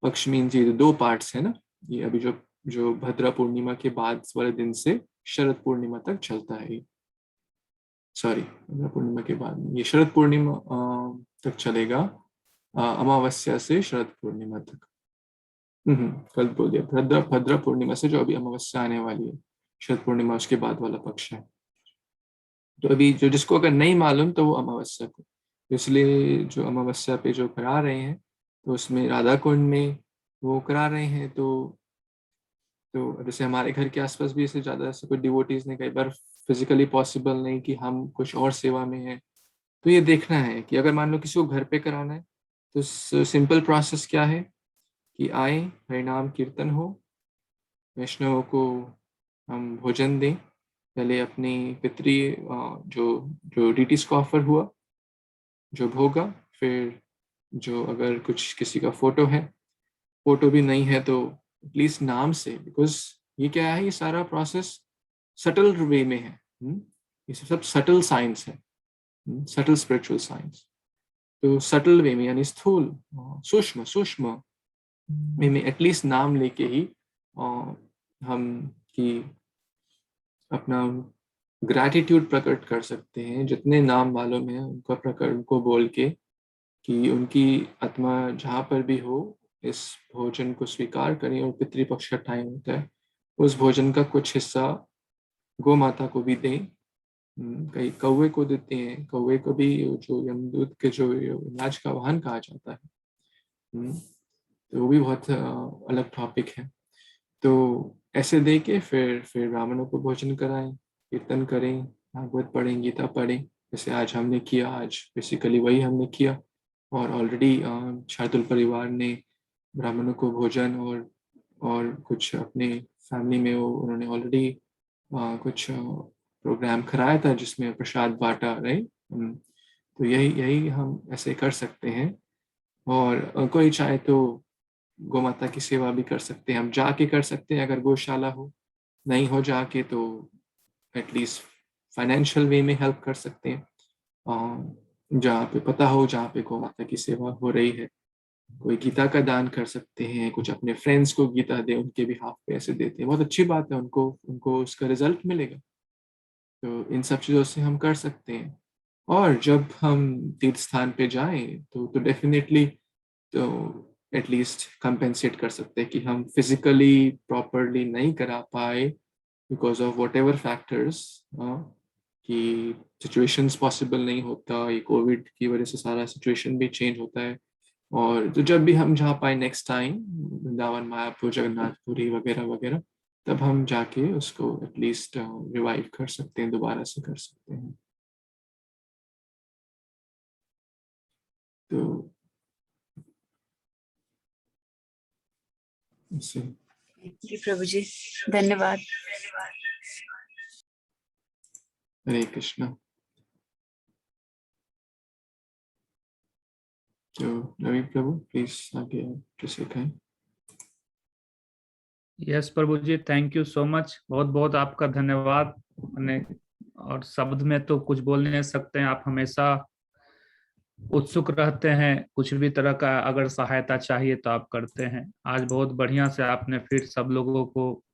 पक्ष मीन्स ये 2 पार्ट्स है ना। ये अभी जो भद्रा पूर्णिमा के बाद वाले दिन से शरद पूर्णिमा तक चलता है। सॉरी, भद्रा पूर्णिमा के बाद ये शरद पूर्णिमा तक चलेगा, अमावस्या से शरद पूर्णिमा तक। कल बोल दिया, भद्रा पूर्णिमा से जो अभी अमावस्या आने वाली है, शरद पूर्णिमा उसके बाद वाला पक्ष है। तो अभी जो जिसको अगर नहीं मालूम, तो वो अमावस्या को, इसलिए जो अमावस्या पे जो करा रहे हैं, तो उसमें राधा कुंड में वो करा रहे हैं। तो जैसे हमारे घर के आसपास भी ऐसे ज़्यादा ऐसे कोई डिवोटीज ने, कई बार फिजिकली पॉसिबल नहीं कि हम कुछ और सेवा में हैं, तो ये देखना है कि अगर मान लो किसी को घर पे कराना है, तो सिंपल प्रोसेस क्या है कि आए, हरिनाम कीर्तन हो, वैष्णवों को हम भोजन दें, पहले अपनी पितरी जो जो डिटीज को ऑफर हुआ, जो भोगा, फिर जो अगर कुछ किसी का फोटो है, फोटो भी नहीं है तो एटलीस्ट नाम से, बिकॉज ये क्या है, ये सारा प्रोसेस सटल वे में है। ये सब सटल साइंस है, सटल स्पिरिचुअल साइंस। तो सटल वे में, यानी स्थूल सूक्ष्म सूक्ष्म वे में एटलीस्ट नाम लेके ही हम की अपना ग्रैटिट्यूड प्रकट कर सकते हैं। जितने नाम मालूम है उनका प्रकट, उनको बोल के कि उनकी आत्मा जहाँ पर भी हो, इस भोजन को स्वीकार करें। और पितृपक्ष का टाइम होता है, उस भोजन का कुछ हिस्सा गौ माता को भी दें, कई कौवे को देते हैं, कौवे को भी जो यमदूत के जो इलाज का वाहन कहा जाता है, तो वो भी बहुत अलग टॉपिक है। तो ऐसे दे के फिर ब्राह्मणों को भोजन कराएं, कीर्तन करें, भागवत पढ़ें, गीता पढ़ें, जैसे आज हमने किया। आज बेसिकली वही हमने किया, और ऑलरेडी शार्दुल परिवार ने ब्राह्मणों को भोजन और कुछ अपने फैमिली में उन्होंने ऑलरेडी कुछ प्रोग्राम कराया था जिसमें प्रसाद बांटा, राइट। तो यही हम ऐसे कर सकते हैं। और कोई चाहे तो गौ माता की सेवा भी कर सकते हैं, हम जाके कर सकते हैं अगर गौशाला हो, नहीं हो जाके तो एटलीस्ट फाइनेंशियल वे में हेल्प कर सकते हैं। जहाँ पे पता हो, जहाँ पे गौ माता की सेवा हो रही है, कोई गीता का दान कर सकते हैं, कुछ अपने फ्रेंड्स को गीता दे, उनके भी हाफ पैसे देते हैं, बहुत अच्छी बात है, उनको उसका रिजल्ट मिलेगा। तो इन सब चीज़ों से हम कर सकते हैं। और जब हम तीर्थ स्थान पे जाएं तो डेफिनेटली तो एटलीस्ट कंपेंसेट कर सकते हैं कि हम फिजिकली प्रॉपरली नहीं करा पाए because of what ever factors, कि सिचुएशंस पॉसिबल नहीं होता, ये कोविड की वजह से सारा सिचुएशन भी चेंज होता है। और तो जब भी हम जा पाए नेक्स्ट टाइम वृंदावन, मायापुर, जगन्नाथपुरी वगैरह वगैरह, तब हम जाके उसको एटलीस्ट रिवाइव कर सकते हैं, दोबारा से कर सकते हैं। तो इससे जी प्रभु जी, धन्यवाद। हरे कृष्णा। तो नवीन प्रभु प्लीज आगे आप किसी कहें। यस प्रभु जी, थैंक यू सो मच, बहुत बहुत आपका धन्यवाद। और शब्द में तो कुछ बोल नहीं सकते हैं, आप हमेशा उत्सुक रहते हैं, कुछ भी तरह का अगर सहायता चाहिए तो आप करते हैं। आज बहुत बढ़िया से आपने फिर सब लोगों को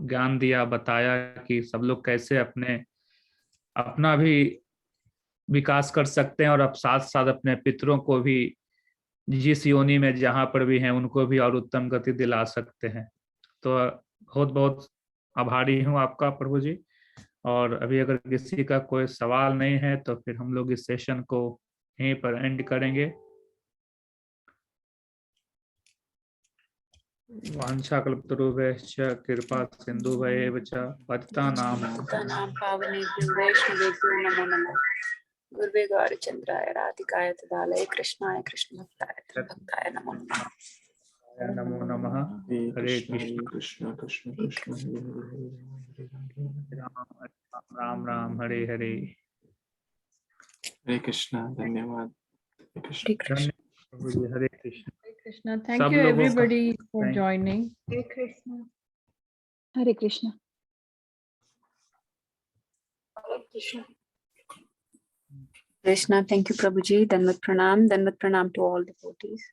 ज्ञान दिया, बताया कि सब लोग कैसे अपना भी विकास कर सकते हैं और अब साथ साथ अपने पितरों को भी जिस योनि में जहां पर भी हैं उनको भी और उत्तम गति दिला सकते हैं। तो बहुत बहुत आभारी हूँ आपका प्रभु जी। और अभी अगर किसी का कोई सवाल नहीं है तो फिर हम लोग इस सेशन को यहीं पर एंड करेंगे। वाञ्छाकल्पतरुभ्यश्च कृपा सिन्धुभ्येव च पतितानां नाम पावनेभ्यो वैष्णवेभ्यो नमो नमः। गुरुवे गौरचंद्राय राधिकाय तदालय कृष्णाय कृष्ण भक्ताय नमो नमः। नमो नमः। हरे कृष्ण कृष्ण कृष्ण कृष्ण हरे हरे हरे हरे राम राम राम हरे हरे। हरे कृष्णा। धन्यवाद। हरे कृष्ण। हरे कृष्ण। धन्यवाद प्रभु जी, हरे कृष्ण। Krishna, thank सब you लोगों का everybody for thank- joining. Hare Krishna. Hare Krishna. Krishna, thank you प्रभु जी, धन्यवाद प्रणाम to all devotees.